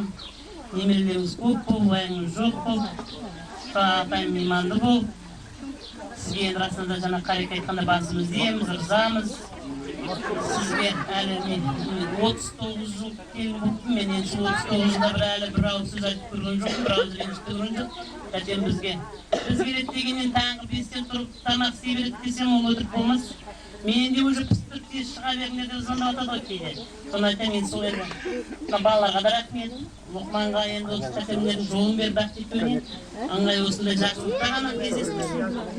немерелеріңіз көп бол, уайымыңыз жоқ бол, атайым иманды бол. Сізге енді расында жаңа қарек айтқанда басымыз дейміз, ырзамыз. Сізге әлі мен 39 жыл келін болыппын, мен енді 39 жылда бір әлі бір ауыз сөз айтып көрген жоқ, бір ауыз ренжіп көрген жоқ. Тәтем бізге келеді дегеннен таңғы 5-тен тұрып тамақ істей береді десем ол өтірік болмас. Мен де уже пісіп тез шыға беріңдер деп звондап ғой кейде. Соны айтамын, мен сол енді балаларға да рахмет, Лұқманға енді осы тәтемдердің жолын беріп бақытпен ыңғай осындай жақсылықта ғана кездесіп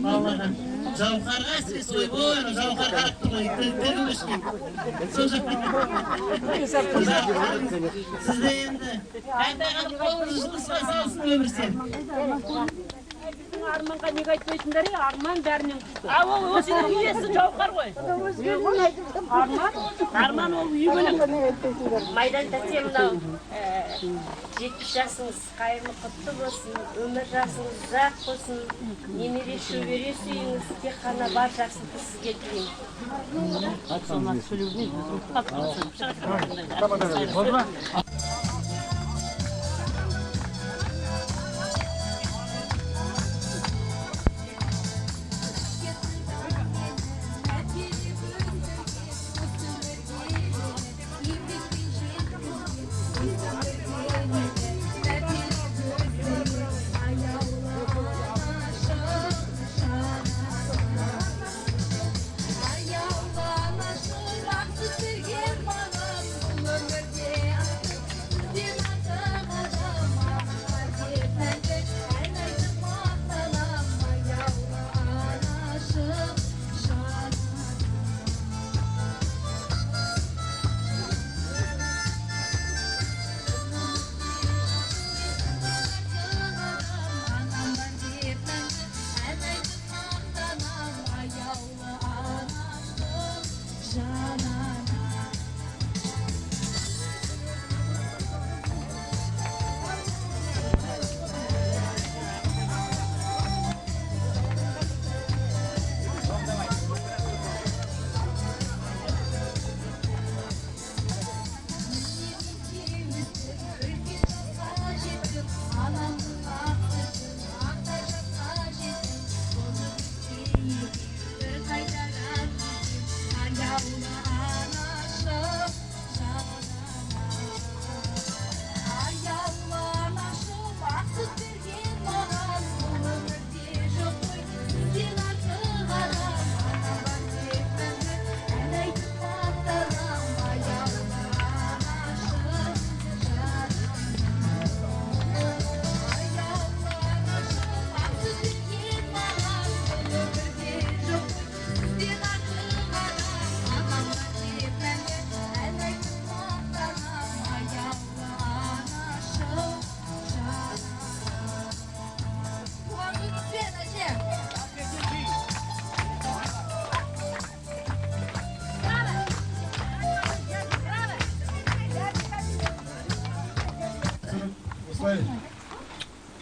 балаларға. Жауһарға әсіресе ойбой, жауһар қарап тұр ғой, тілім өшкен. Сол жақта сізде енді қайта-қайта қолыңыз жылысқа салсын өмір сен. Арманға неге айтпайтындар, Арман бәрінен күшті. Ол өзінің иесі Жауһар ғой. Арман ол үй бөлек. Майдан тәте мынау 70 жасыңыз қайырлы құтты болсын, өмір жасыңыз ұзақ болсын, немере шөбере сүйіңіз, тек қана бар жақсылықты сізге тілеймін. Соны сөйлеуіне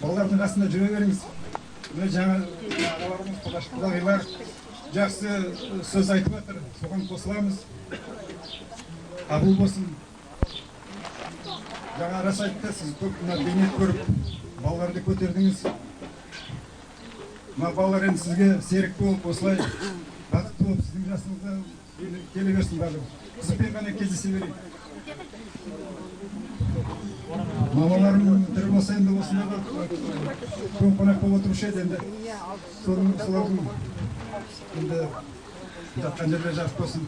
балалардың қасында жүре беріңіз. Жаңа ағаларымыз, құдағилар жақсы сөз айтып жатыр, соған қосыламыз. Қабыл болсын. Жаңа рас айтты, сіз көп бейнет көріп, балаларды көтердіңіз. Балалар енді сізге серік болып, осылай бақытты болып, сіздің жасыңызда келе берсін барлығы. Қызықпен ғана кездесе берейік. Мамаларым тірі болса енді осында да көп қонақ болып отырушы еді енді. Солардың енді жатқан жерде жарық болсын.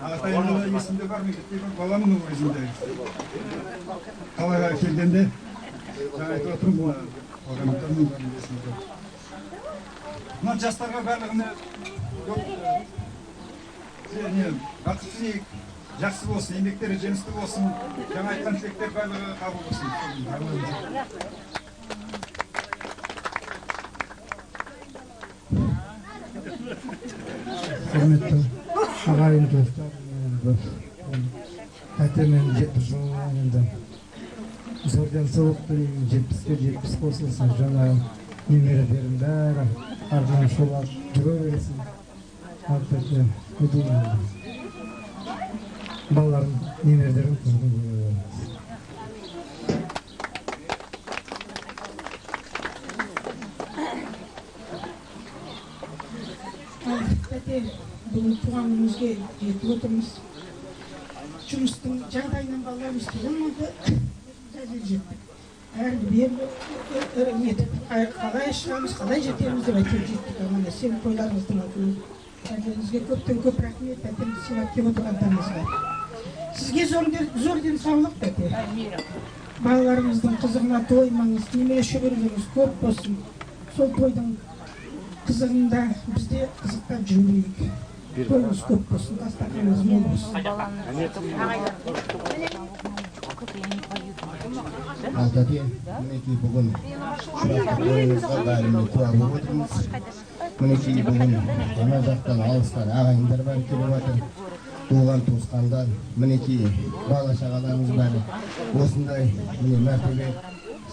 Атайымда да есімде бар ма? Баламын ол кезінде. Қалаға келгенде жаңа айтып отырмын, ағамдарымның бәрін есімде. Мына жастарға барлығына бақыт тілейік. Жақсы болсын, еңбектері жемісті болсын, жаңа айтқан тілектер барлығы қабыл болсын. Құрметті ағайын достар, тәтемнен 70 жыл енді сыйлықтың 70-70 қосылсын, жаңа немерелерім бәрі ардынан солар жүре бересін. Артықы өтейін. Балаларым, немерелерім қызығын жүре береміз. Бүгін туған күнімізге жетіп отырмыз. Жұмыстың жағдайынан балаларымыз болмады, дәлел жеттік. Әлі бері нетіп, қалай шығамыз, қалай жетеміз деп айтып жеттік. Аманда сен тойларыңыздың атынан әліңізге көптен көп рахмет, тәтемді сыйлап келіп отырғандарыңызға. Сізге зор денсаулық, тәте. Балаларымыздың қызығына тоймаңыз, немере шөберелеріңіз көп болсын. Сол тойдың қызығында бізде қызықтап жүрейік. Тойыңыз көп болсын, дастарханыңыз мол болсын. Алтәте, мінекей бүгін шырақтық ойыңызға бәріне куә болып отырмыз. Мінекей бүгін ана жақтан алыстан ағайындар бәрі келіп жатыр. Туған туысқандар, мінекей бала шағаларыңыз бәрі осындай мәртебе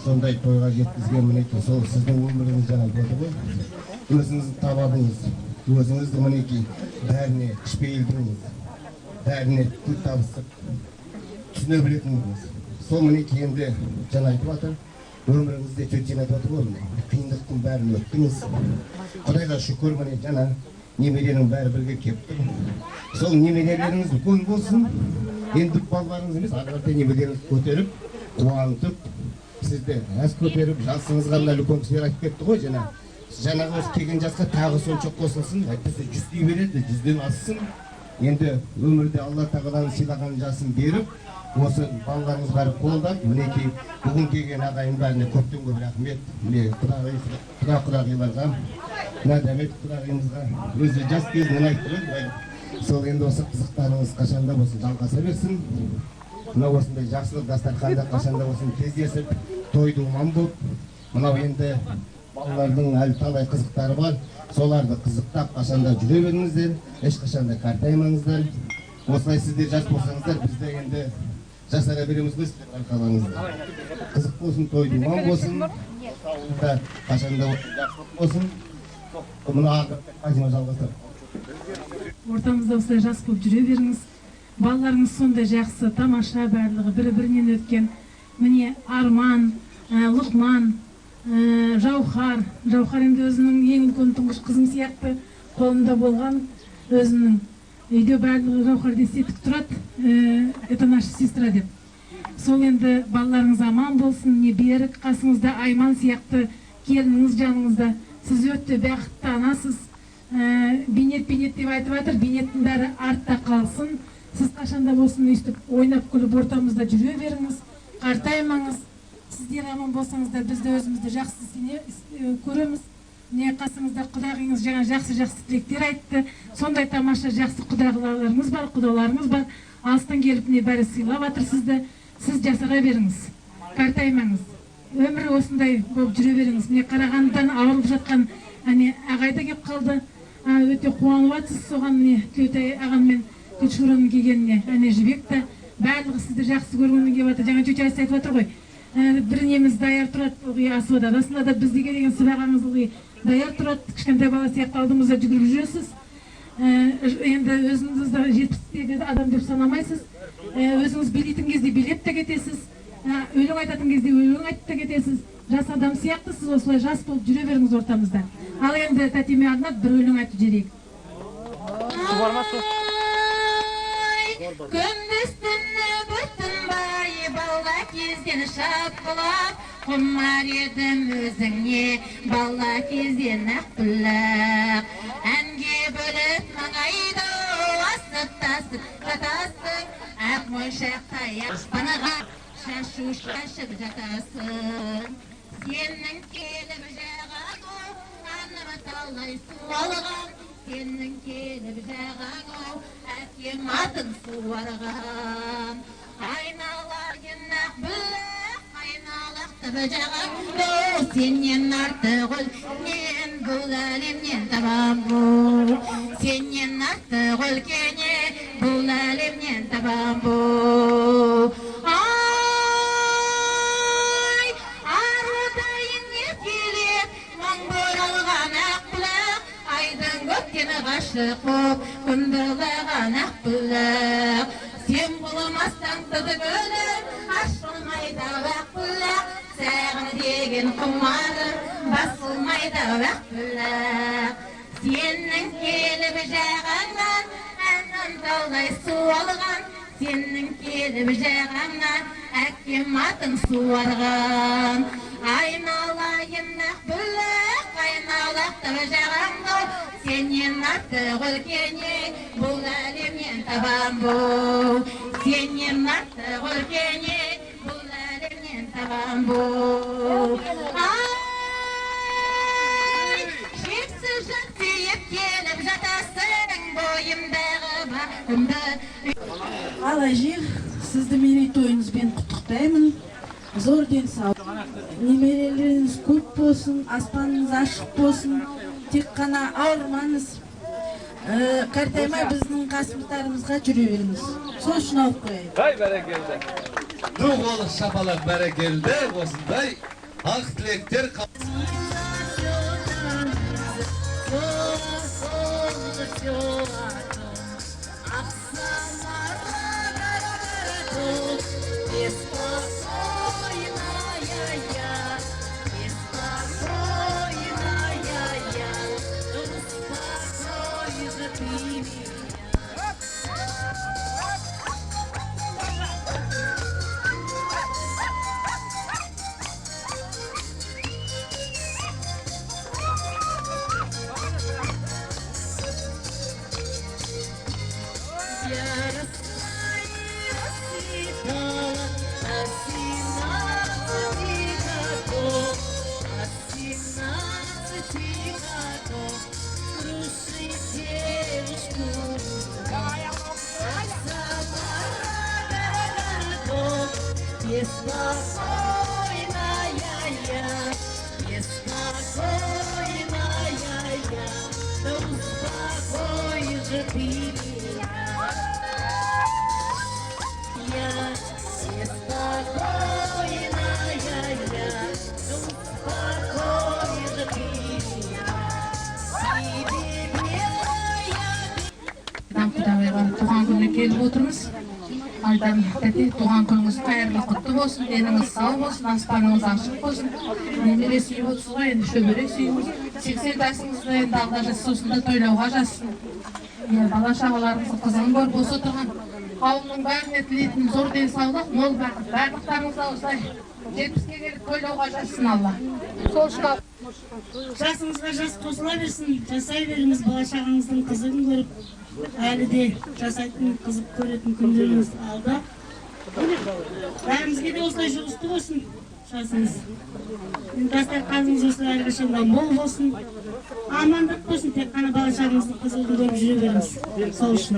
сондай тойға жеткізген. Мінекей сол сіздің өміріңіз жаңа айтып отыр ғой. Өзіңізді табадыңыз, өзіңізді мінекей бәріне ішпейілдіңіз, бәріне тіл табысып түсіне білетіңіз. Сол мінекей енді жаңа айтып жатыр, өміріңізде төтен айтып отыр ғой, қиындықтың бәрін өттіңіз. Құдайға шүкір, міне жаңа немеренің бәрі бірге кепті. Сол немерелеріңіз үлкен болсын, енді балаларыңыз емес, ары немерелеріңіз көтеріп, қуантып, сізді әз көтеріп, жасыңызға мына үлкен кісілер айтып кетті ғой, жаңағы осы келген жасқа тағы сонша қосылсын, әйтпесе 100 дей береді, 100-ден ассын. Енді өмірде Алла тағаланың сыйлаған жасын беріп, осы балаларыңыз бәрі қолдап, мінекей бүгін келген ағайын бәріне көптен көп рахмет. Міне құдағиларға, мына дәмет құдағиымызға өзі жас кезінен айтты ғой. Сол енді осы қызықтарыңыз қашанда болсын жалғаса берсін. Мына осындай жақсылық дастарханда қашанда болсын кездесіп, тойды уман болып, мынау енді балалардың әлі талай қызықтары бар. Соларды қызықтап қашанда жүре беріңіздер, ешқашанда қартаймаңыздар. Осылай сіздер жас болсаңыздар, бізде енді жасара береміз ғой сіздер арқаларыңызда. Қызық болсын, той думан болсын, қашанда жақсылық болсын. Мұны Азима жалғастыр. Ортамызда осылай жас болып жүре беріңіз. Балаларыңыз сондай жақсы, тамаша барлығы, бірі-бірінен өткен. Міне Арман, Лұқман, Жаухар енді өзінің ең үлкен тұңғыш қызым сияқты қолында болған, өзінің үйде барлығы Жаухар десе тік тұрады, это наша сестра деп. Сол енді балаларыңыз аман болсын, не берік қасыңызда Айман сияқты келініңіз жаныңызда. Сіз өтті бақытты анасыз, бейнет деп айтып жатыр, бейнеттің бәрі артта қалсын. Сіз қашанда болсын өйстіп ойнап күліп ортамызда жүре беріңіз, қартаймаңыз. Сіздер аман болсаңыздар, бізді өзімізді жақсы көреміз. Не қасыңызда құдағыңыз жаңа жақсы тілектер айтты. Сондай тамаша жақсы құдағыларыңыз бар, құдаларыңыз бар. Алыстан келіп не бәрі сыйлап жатыр сізді. Сіз жасара беріңіз, қартаймаңыз. Өмірі осындай болып жүре беріңіз. Міне Қарағандыдан ауырып жатқан ағайда келіп қалды. Өте қуанып жатсыз соған Тілеутай ағаммен Гүлшураның келгеніне. Жібек та барлығы сізді жақсы көргеннен келіп жатыр. Жаңа чөчесі айтып жатыр ғой. Бір неміз даяр тұрады ылғи асуада. Расында да біздеге деген сыбағаңыз ылғи даяр тұрады. Кішкентай бала сияқты алдымызда жүгіріп жүресіз. Енді өзіңізді 70-тегі адам деп санамайсыз. Өзіңіз билейтін кезде билеп те кетесіз. Өлең айтатын кезде өлең айтып та кетесіз. Жас адам сияқты сіз осылай жас болып жүре беріңіз ортамызда. Ал енді тәтеме арнап бір өлең айтып жіберейік. Күндіз түні бір тынбай бала кезден шапқылап, құмар едім өзіңе бала кезден ақ біліп. Әнге бөліп маңайды асып-тасып жатасың, ақ мойшақтай аспанаға шашу шашып жатасың. Сенің келіп жағаң анама талай су алған, сенің келіп жағаң әкем атын суарған. Айналайын ақ біліп, айналақты жағаң, сенен артық өлкенен бұл әлемнен табам бұл. Сенен артық өлкенен бұл әлемнен табам бұл. aşık olup gündürleğen akbülek. Sen bulamazsan tadı gönül aşılmayda vakbülek. Sağını degen kumarım basılmayda vakbülek. Senin kelip jağandan anam dalday su algan. Senin kelip jağandan akim atın su argan. Aynalayın nakbülek, aynalakta jağango. Senin attı gülkeni, bu alemyen taban bu. Senin attı gülkeni, bu alemyen taban bu. Ay, şipsiz jatıyıp gelip jatasın boyumдағы bağımda. Алажир, сізді мерейтойыңызбен құттықтаймын. Зор денсаулық. Немерелеріңіз көп болсын, аспаныңыз ашық болсын. Тек қана ауырмаңыз. Қартаймай біздің қасымыздарымызға жүре беріңіз. Сол үшін алып қояйын. Hay barakeldi. Dur oğlu şapalak berekelde olsunday. Ak tilekler Туған күніне келіп отырмыз. Алдан тәте туған күніңіз қайырлы құтты болсын, деніңіз сау болсын, аспаныңыз ашық болсын. Немере сүйіп отырсыз ғой, енді шөбере сүйіңіз. 80 жасыңызда енді алда жасосында тойлауға жазсын. Бала шағаларыңыздың қызығын көріп осы отырған қауымның бәріне тілейтін зор денсаулық, мол бақыт. Барлықтарыңызда осылай 70-ке келіп тойлауға жазсын Алла. Сол үшін Жасыңызға жас қосыла берсін, жасай беріңіз, бала шағаңыздың қызығын көріп. Әлі де жасайтын, қызық көретін күндеріңіз алда. Бәрімізге де осылай жұғысты болсын жасыңыз. Дастарханыңыз осылай әрқашанда мол болсын. Амандық болсын, тек қана бала шағаңыздың қызығын көріп жүре беріңіз. Сол үшін.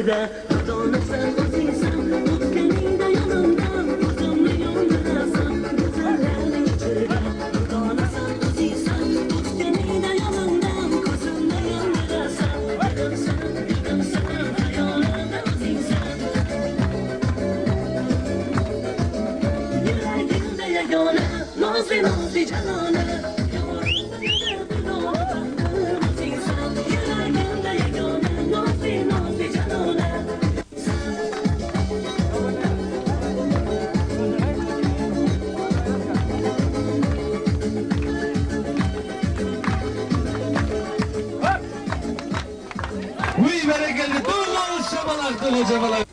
içeride dolanırsan uzaysan beni de yanımdan uzunlu yollarsan güzellerle içeride dolanırsan uzaysan beni de yanımdan uzunlu yollarsan gülümsen hayalinde uzaysan yüreğimde yegane nazlı canane Uy bereketli dolu şabalar dolu şabalar.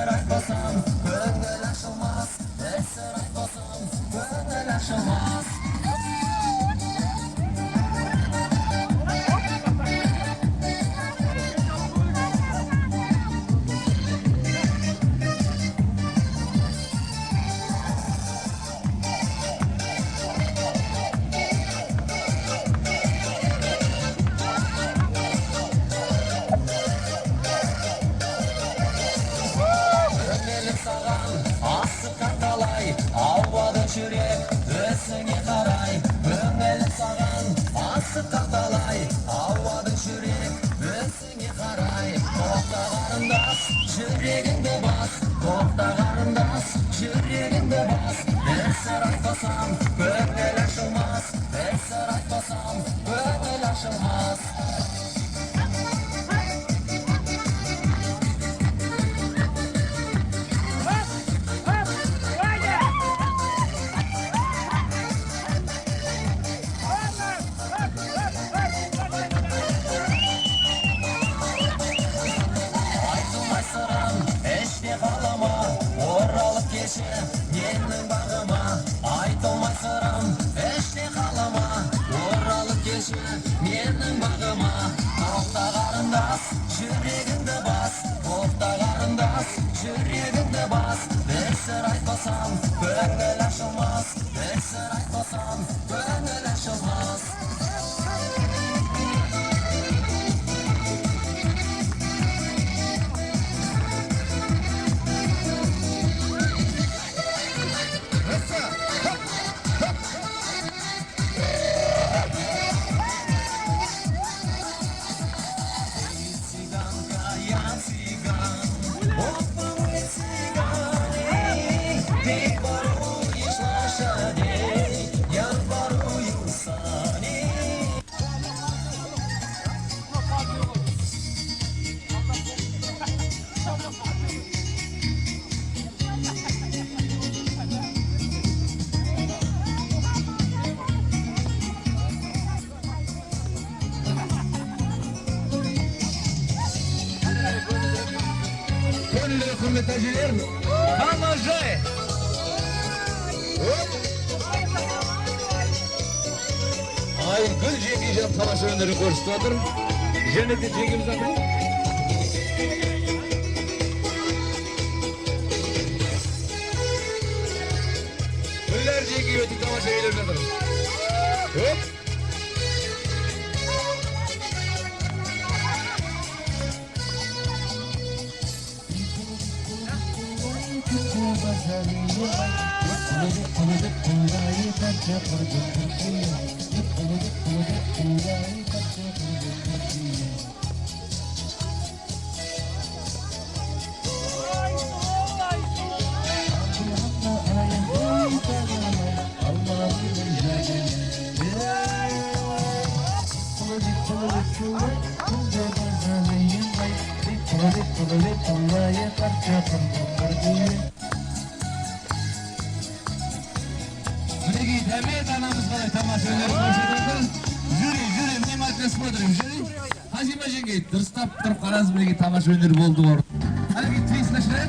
sır aytmasam ko'ngil açılmaz. Bir sır aytmasam ko'ngil açılmaz. Yürek özüne karay, gönül sağan asık katalay. Havada yürek özüne karay. Kokta karındas, yüreğinde bas. Kokta karındas, yüreğinde bas. Bir sır aytmasam, gönül açılmaz. Bir sır aytmasam, gönül açılmaz. Yendim bağıma, aytılmaz sırım, eşli kalama. Oralıp geçir, yendim bağıma. Kokta karındas, yüreğinde bas. Kokta karındas, yüreğinde bas. Bir sır aytmasam, gönül açılmaz. Bir sır aytmasam, gönül açılmaz. Metagelier, va manger. Aygül Cengizcan talaş önleri koştular. Cenneti Cengizcan. Güller Cengiz ötü talaş eylerler. Hop. Minegi demet anamız var tamaşa öneri koşuyordu. Jüri ne maddesi budur jüri? Hacı Cengiz dırstap turib qarasiz minegi tamaşa öneri bo'ldi orada. Hadi git twislashlar.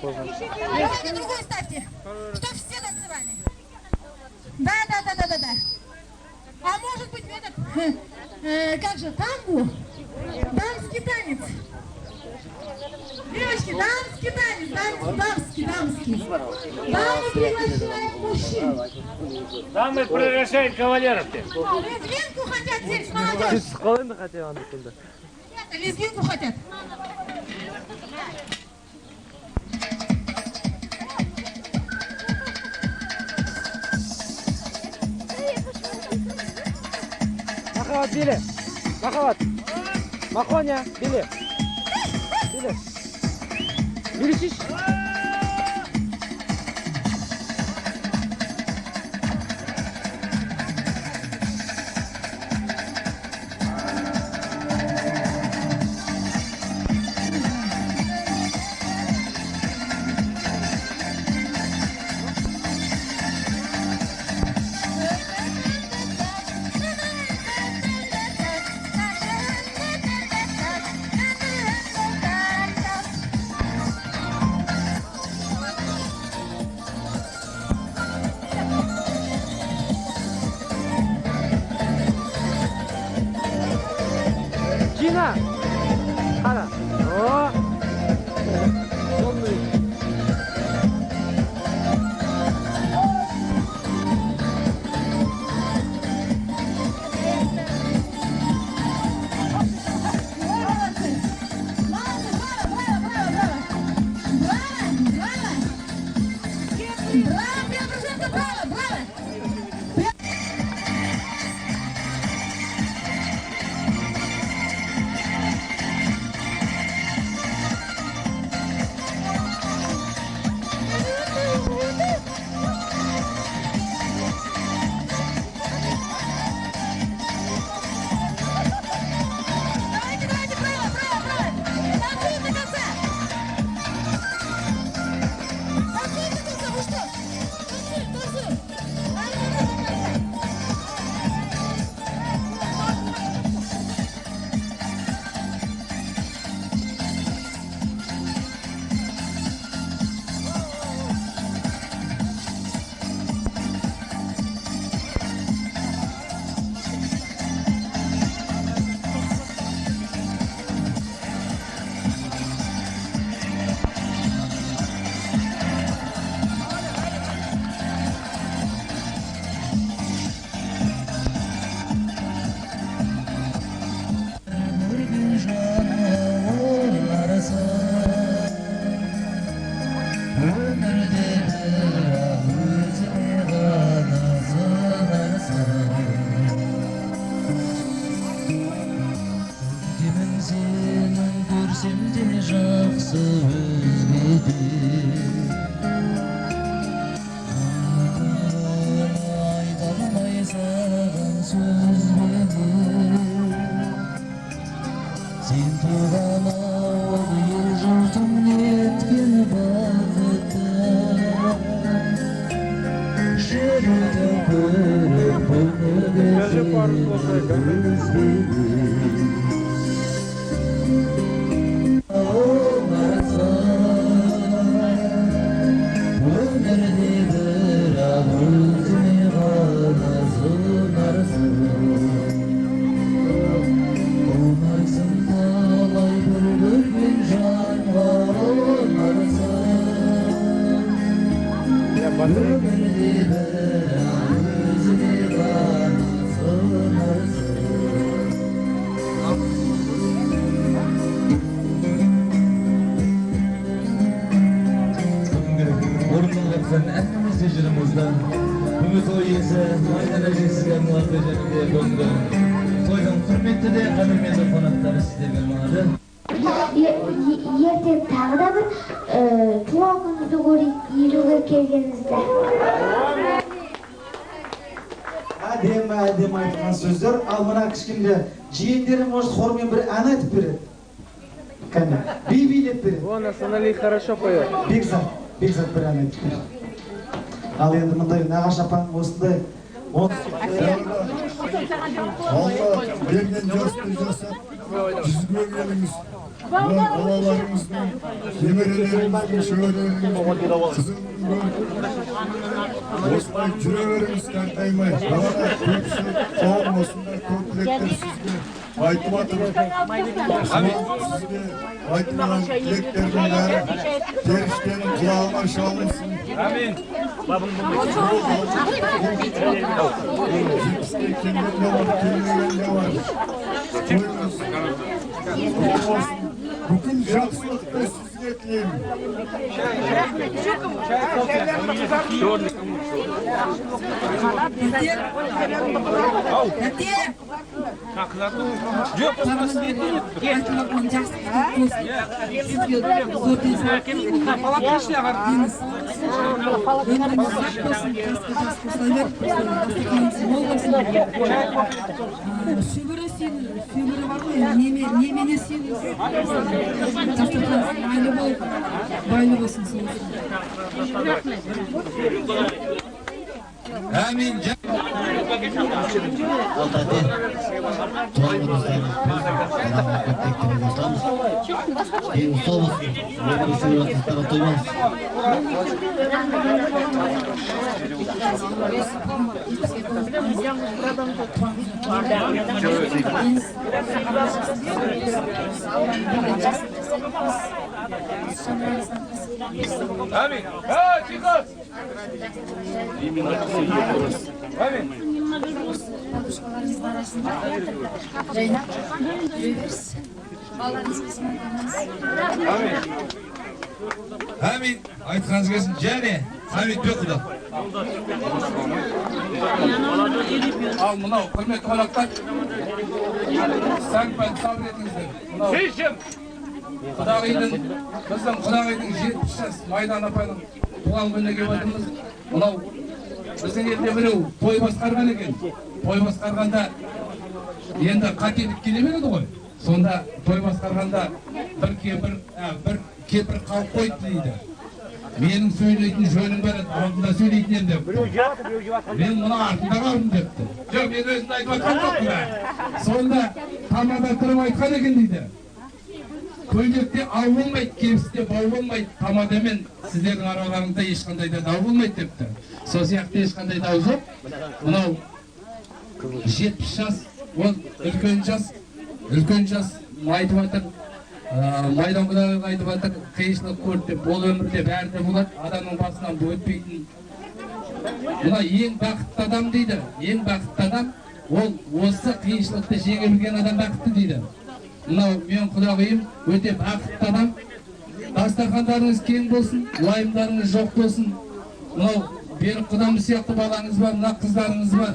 Давайте другую ставьте, чтоб все танцевали. Да. А может быть этот, как же, танго? Дамский танец. Девочки, дамский танец, дамский. Дамы приглашают мужчин. Дамы приглашают кавалеров. Лезгинку хотят здесь, молодежь. Ребята, лезгинку хотят. Махават, били. Махават. Махоня, били. Били. Биличиш. Gina! Ana! Oh! ертең тағы да бір туған күніңізді елуге келгеніңізде. Әдемі айтқан сөздер. Ал мына кішкенде жиендері может хормен бір ән айтып береді. Кәне, билеп береді. Он основали хорошо поет. Бекзат бір ән айтып береді. Ал енді мындай нағашы апаның осындай Алла берген жасты жасап, жүзге келіңіз. Балаларымыздың, немерелеріміздің, шөберелеріміздің қызылдың осылай жүре беріңіз қартаймай. Балада көпші қауым осындай көптілектер сізге айтып атыр. Сізге айтылған тілектердің бәрі періштенің құлағына шалынсын. Жетіске келген де бар, келмеген де бар. Қойыңыз. Bütün жақсылықты сізге тілеймін. Şöbürü var mı? Nemene suyunuz. Dastırkanız aile bol, baylı olsun soğusun. Amin. Altay'da tuğanımızdan bir usta olsun. Böyle şuurasızlara doymaz. Amin. Ha, chicos. Amin. Babuşkalarımızın arasında Zeynep, Rüvers, балаларыңыз кісімен Amin. Amin. Айтқаныңыз келсін. Және Хамит Бекұлы. Ал мынау құрметті қонақтар, сән-пән сабыр етіңіздер. Біздің Құдағайдың 70 жас Майдан апайдың туған күніне келіп отырмыз. Мынау біздің елде біреу той басқарған екен. Той басқарғанда енді қателік келе береді ғой. Сонда той басқарғанда бір кепір қалып қойды дейді. Менің сөйлейтін жөнім бар еді, алдында сөйлейтін ем депті. Мен мұны артында қалдым депті. Жоқ, мен өзімді айтып жатқан жоқпын ба. Сонда тамада тұрып айтқан екен дейді. Көйлекте ау болмайды, кебісте бау болмайды, тамадамен сіздердің араларыңызда ешқандай да дау болмайды депті. Сол сияқты ешқандай дау жоқ. Мынау 70 жас, ол үлкен жас айтып жатыр. Майдан Құдағайға айтып жатыр, қиыншылық көрді деп, ол өмірде бәрі де болады, адамның басынан бұл өтпейтін. Мына ең бақытты адам дейді, ең бақытты адам, ол осы қиыншылықты жеңе білген адам бақытты дейді. Мынау мен Құдағайым өте бақытты адам. Дастархандарыңыз кең болсын, уайымдарыңыз жоқ болсын. Мынау Берік Құдамыз сияқты балаңыз бар, мына қыздарыңыз бар.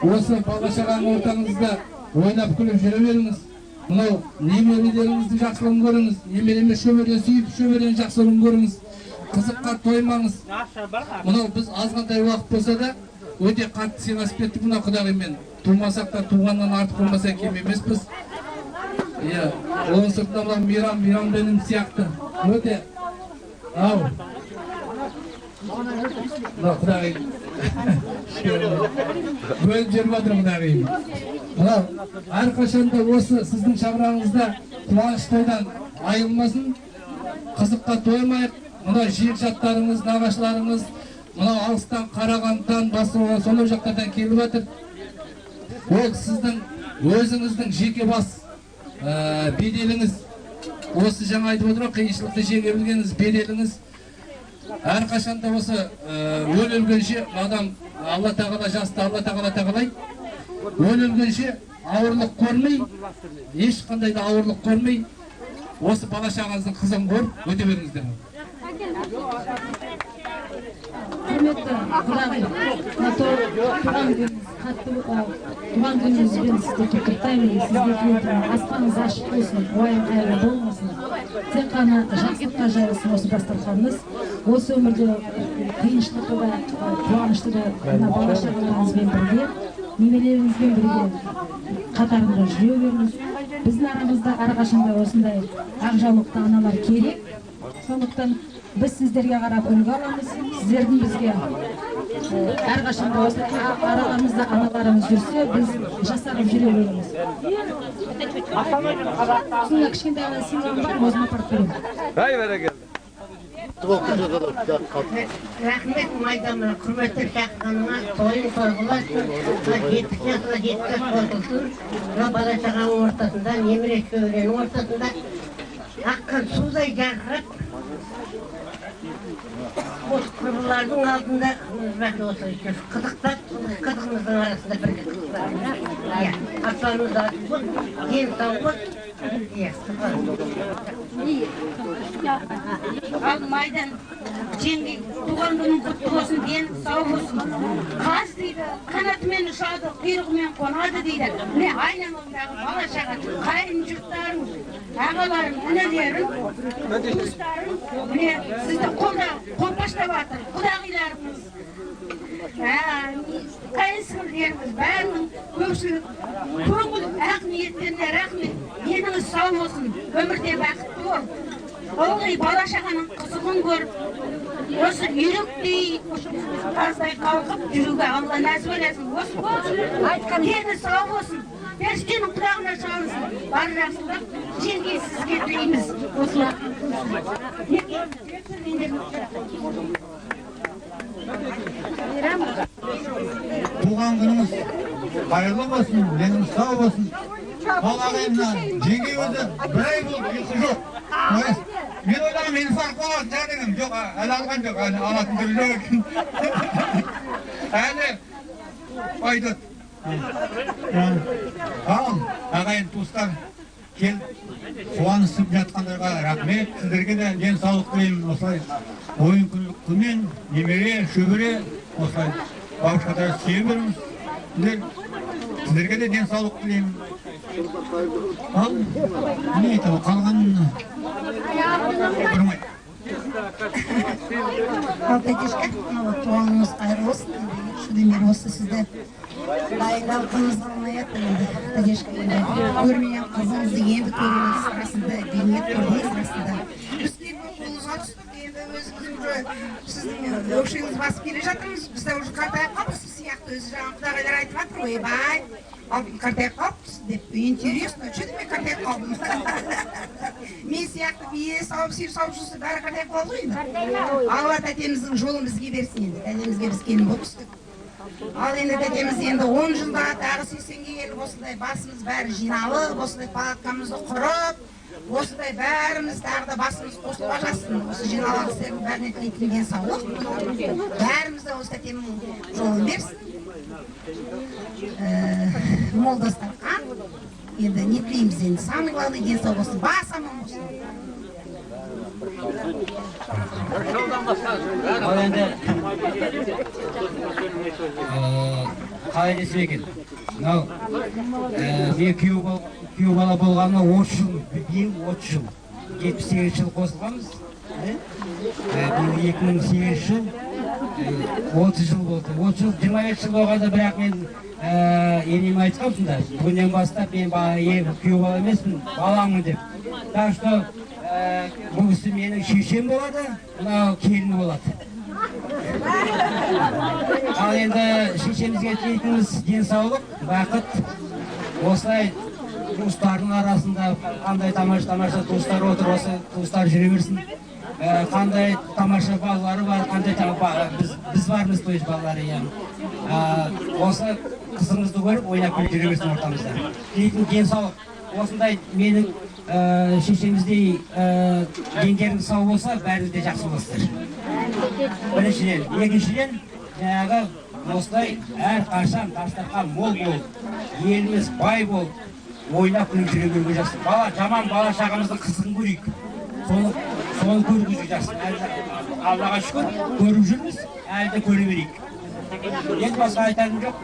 Осы бала-шағаның ортаңызда ойнап күліп жүре беріңіз. Мынау немерелеріңізді жақсылығын көріңіз, немереме шөбере сүйіп, шөберені жақсылығын көріңіз. Қызыққа тоймаңыз. Мынау біз азғантай уақыт болса да өте қатты сыйласып кеттік мына Құдағаймен. Тумасақ та туғаннан артық болмаса кем емеспіз. Оның сыртында мейрам дінім сияқты. Өте ау. Мына Құдағай бөліп жүріп отыр Құдағайым. Мынау әрқашанда осы сіздің шаңырағыңызда қуаныш тойдан айылмасын, қызыққа тоймайық. Мынау жиекжаттарыңыз, нағашыларыңыз, мынау алыстан Қарағандыдан, Басуға, сонау жақтардан келіп жатыр. Ол сіздің өзіңіздің жеке бас беделіңіз. Осы жаңа айтып отыр, қиыншылықты жеңе білгеніңіз беделіңіз. Әрқашанда осы өлгенше адам Алла тағала жасты, Алла тағала тағалай. Өлгенше ауырлық көрмей, ешқандай да ауырлық көрмей, осы бала-шағаңыздың қызын көріп өте беріңіздер. Құрметті Құдағай, туған күніңізбен сізді құттықтаймын. Сізге тілейтінім аспаныңыз ашық болсын, уайым қайғы болмасын. Тек қана жақсылыққа жайылсын осы дастарханыңыз. Осы өмірде қиыншылықты да, қуанышты да бала-шағаларыңызбен бірге, немелеріңізбен бірге қатарында жүре беріңіз. Біздің арамызда әрқашанда осындай ақжаулықты аналар керек. Сондықтан біз сіздерге қарап үлгі аламыз, сіздердің бізге әрқашанда осы араларымызда аналарымыз жүрсе, біз жасарып жүре береміз. Сонда кішкентай ғана сыйлығым бар, өзім апарып беремін. Рахмет Майданға, құрметті шақырғаныңа, тойын торғыласын, 70 жасына жеткізіп отырсын, бала-шағаның ортасында, немере шөберенің ортасында аққан судай жарқырап, осы құрбылардың алдында осы қызықтап, қызығымыздың арасында бірге қызықтап. Аспанымыз ашық болсын, денсаулық. Ал Майдан жеңге туған күнің құтты болсын, дені сау болсын. Қаз дейді, қанатымен ұшады, құйрығымен қонады дейді. Міне айналаңдағы бала-шаға, қайын жұрттарың, ағаларың, інілерің, туыстарың, міне сізді қолпаштап жатыр, Құдағайларыңыз. Қайын-сіңілдеріңіз бәрінің көпшілік көңіл ақ ниеттеріне рахмет. Деніңіз сау болсын, өмірде бақытты бол. Ылғи бала-шағаның қызығын көріп, осы үйректей таздай қалқып жүруге Алла нәсіп етсін. Осы дені сау болсын, періштенің құлағына шалынсын. Бар жақсылық жеңге сізге тілейміз. Туған күніңіз қайырлы болсын, деніңіз сау болсын. Ағайымнан жеңге өзі бір ай болды, ұйқы жоқ. Мен ойлағам, инфаркт болады дедім. Жоқ, әлі алған жоқ, алатын түрі жоқ екен. Әлі айтады. Ал, ағайын туыстар, кел қуанысып жатқандарға рахмет. Сіздерге де денсаулық тілеймін. Осылай ойын күнмен немере, шөбере осылай бабушкада сүйе беріңіз. Сіздерге де денсаулық тілеймін. Ал не айтады, қалғанын бұрмайды. Ал тәтешке, туғаныңыз қайырлы болсын. Шүден бері осы сізді дайындау қымыз қалмай еді. Тәтешке көрмеген қызыңызды енді көріңіз расында, бейнет көрдіңіз расында. Біз тек қолыңызға түстік, енді өзіңіз уже сіздің өкшеңіз басып келе жатырмыз. Біз де уже қартайып қалдық, сіз сияқты өзі жаңағы құдағайлар айтып жатыр, ойбай, қартайып қалыппыз деп. Интересно, что деме қартайып қалдым? Мен сияқты бие сауып, сиыр сауып жүрсе бәрі қартайып қалды ғой енді. Алла тәтеміздің жолын бізге берсін енді. Тәтемізге біз келін болып түстік. Ал енді тәтеміз енді 10 жылда тағы 80-ге келіп осындай басымыз бәрі жиналып, осындай палаткамызды құрып, осындай бәріміз тағы да басымыз қосылып жатсын. Осы жиналған кісілердің бәріне тілейтін денсаулық. Бәріміз де осы тәтемнің жолын берсін. Мол дастархан. Енді не тілейміз енді, самый главный денсаулық болсын, бас аман болсын. Ал енді қалай десем екен, мынау мен күйеу бала болғанына 30 жыл, биыл 30 жыл, 78 жыл қосылғанбыз. Биыл 2008 жыл, 30 жыл болды. 30 жыл, 25 жыл болғанда, бірақ мен енем айтқам сонда, бүгіннен бастап мен күйеу бала емеспін, баламын деп. Так что бұл кісі менің шешем болады, мынау келіні болады. Ал енді шешемізге тілейтініміз денсаулық, бақыт. Осылай туыстардың арасында қандай тамаша туыстар отыр, осы туыстар жүре берсін. Қандай тамаша балалары бар, қандай біз бармыз той балалары. Осы қызыңызды көріп, ойнап күліп жүре берсін ортамызда. Тілейтін денсаулық. Осындай менің шешеміздей дендеріңіз сау болса, бәріңіз де жақсы боласыздар. Біріншіден. Екіншіден, жаңағы осылай әр қашан дастархан мол болып, еліміз бай болып, ойнап күліп жүре беруге жақсы. Жаман бала шағамыздың қызығын көрейік. Соны көргізуге жақсы. Аллаға шүкір, көріп жүрміз, әлі де көре берейік. Енді басқа айтарым жоқ.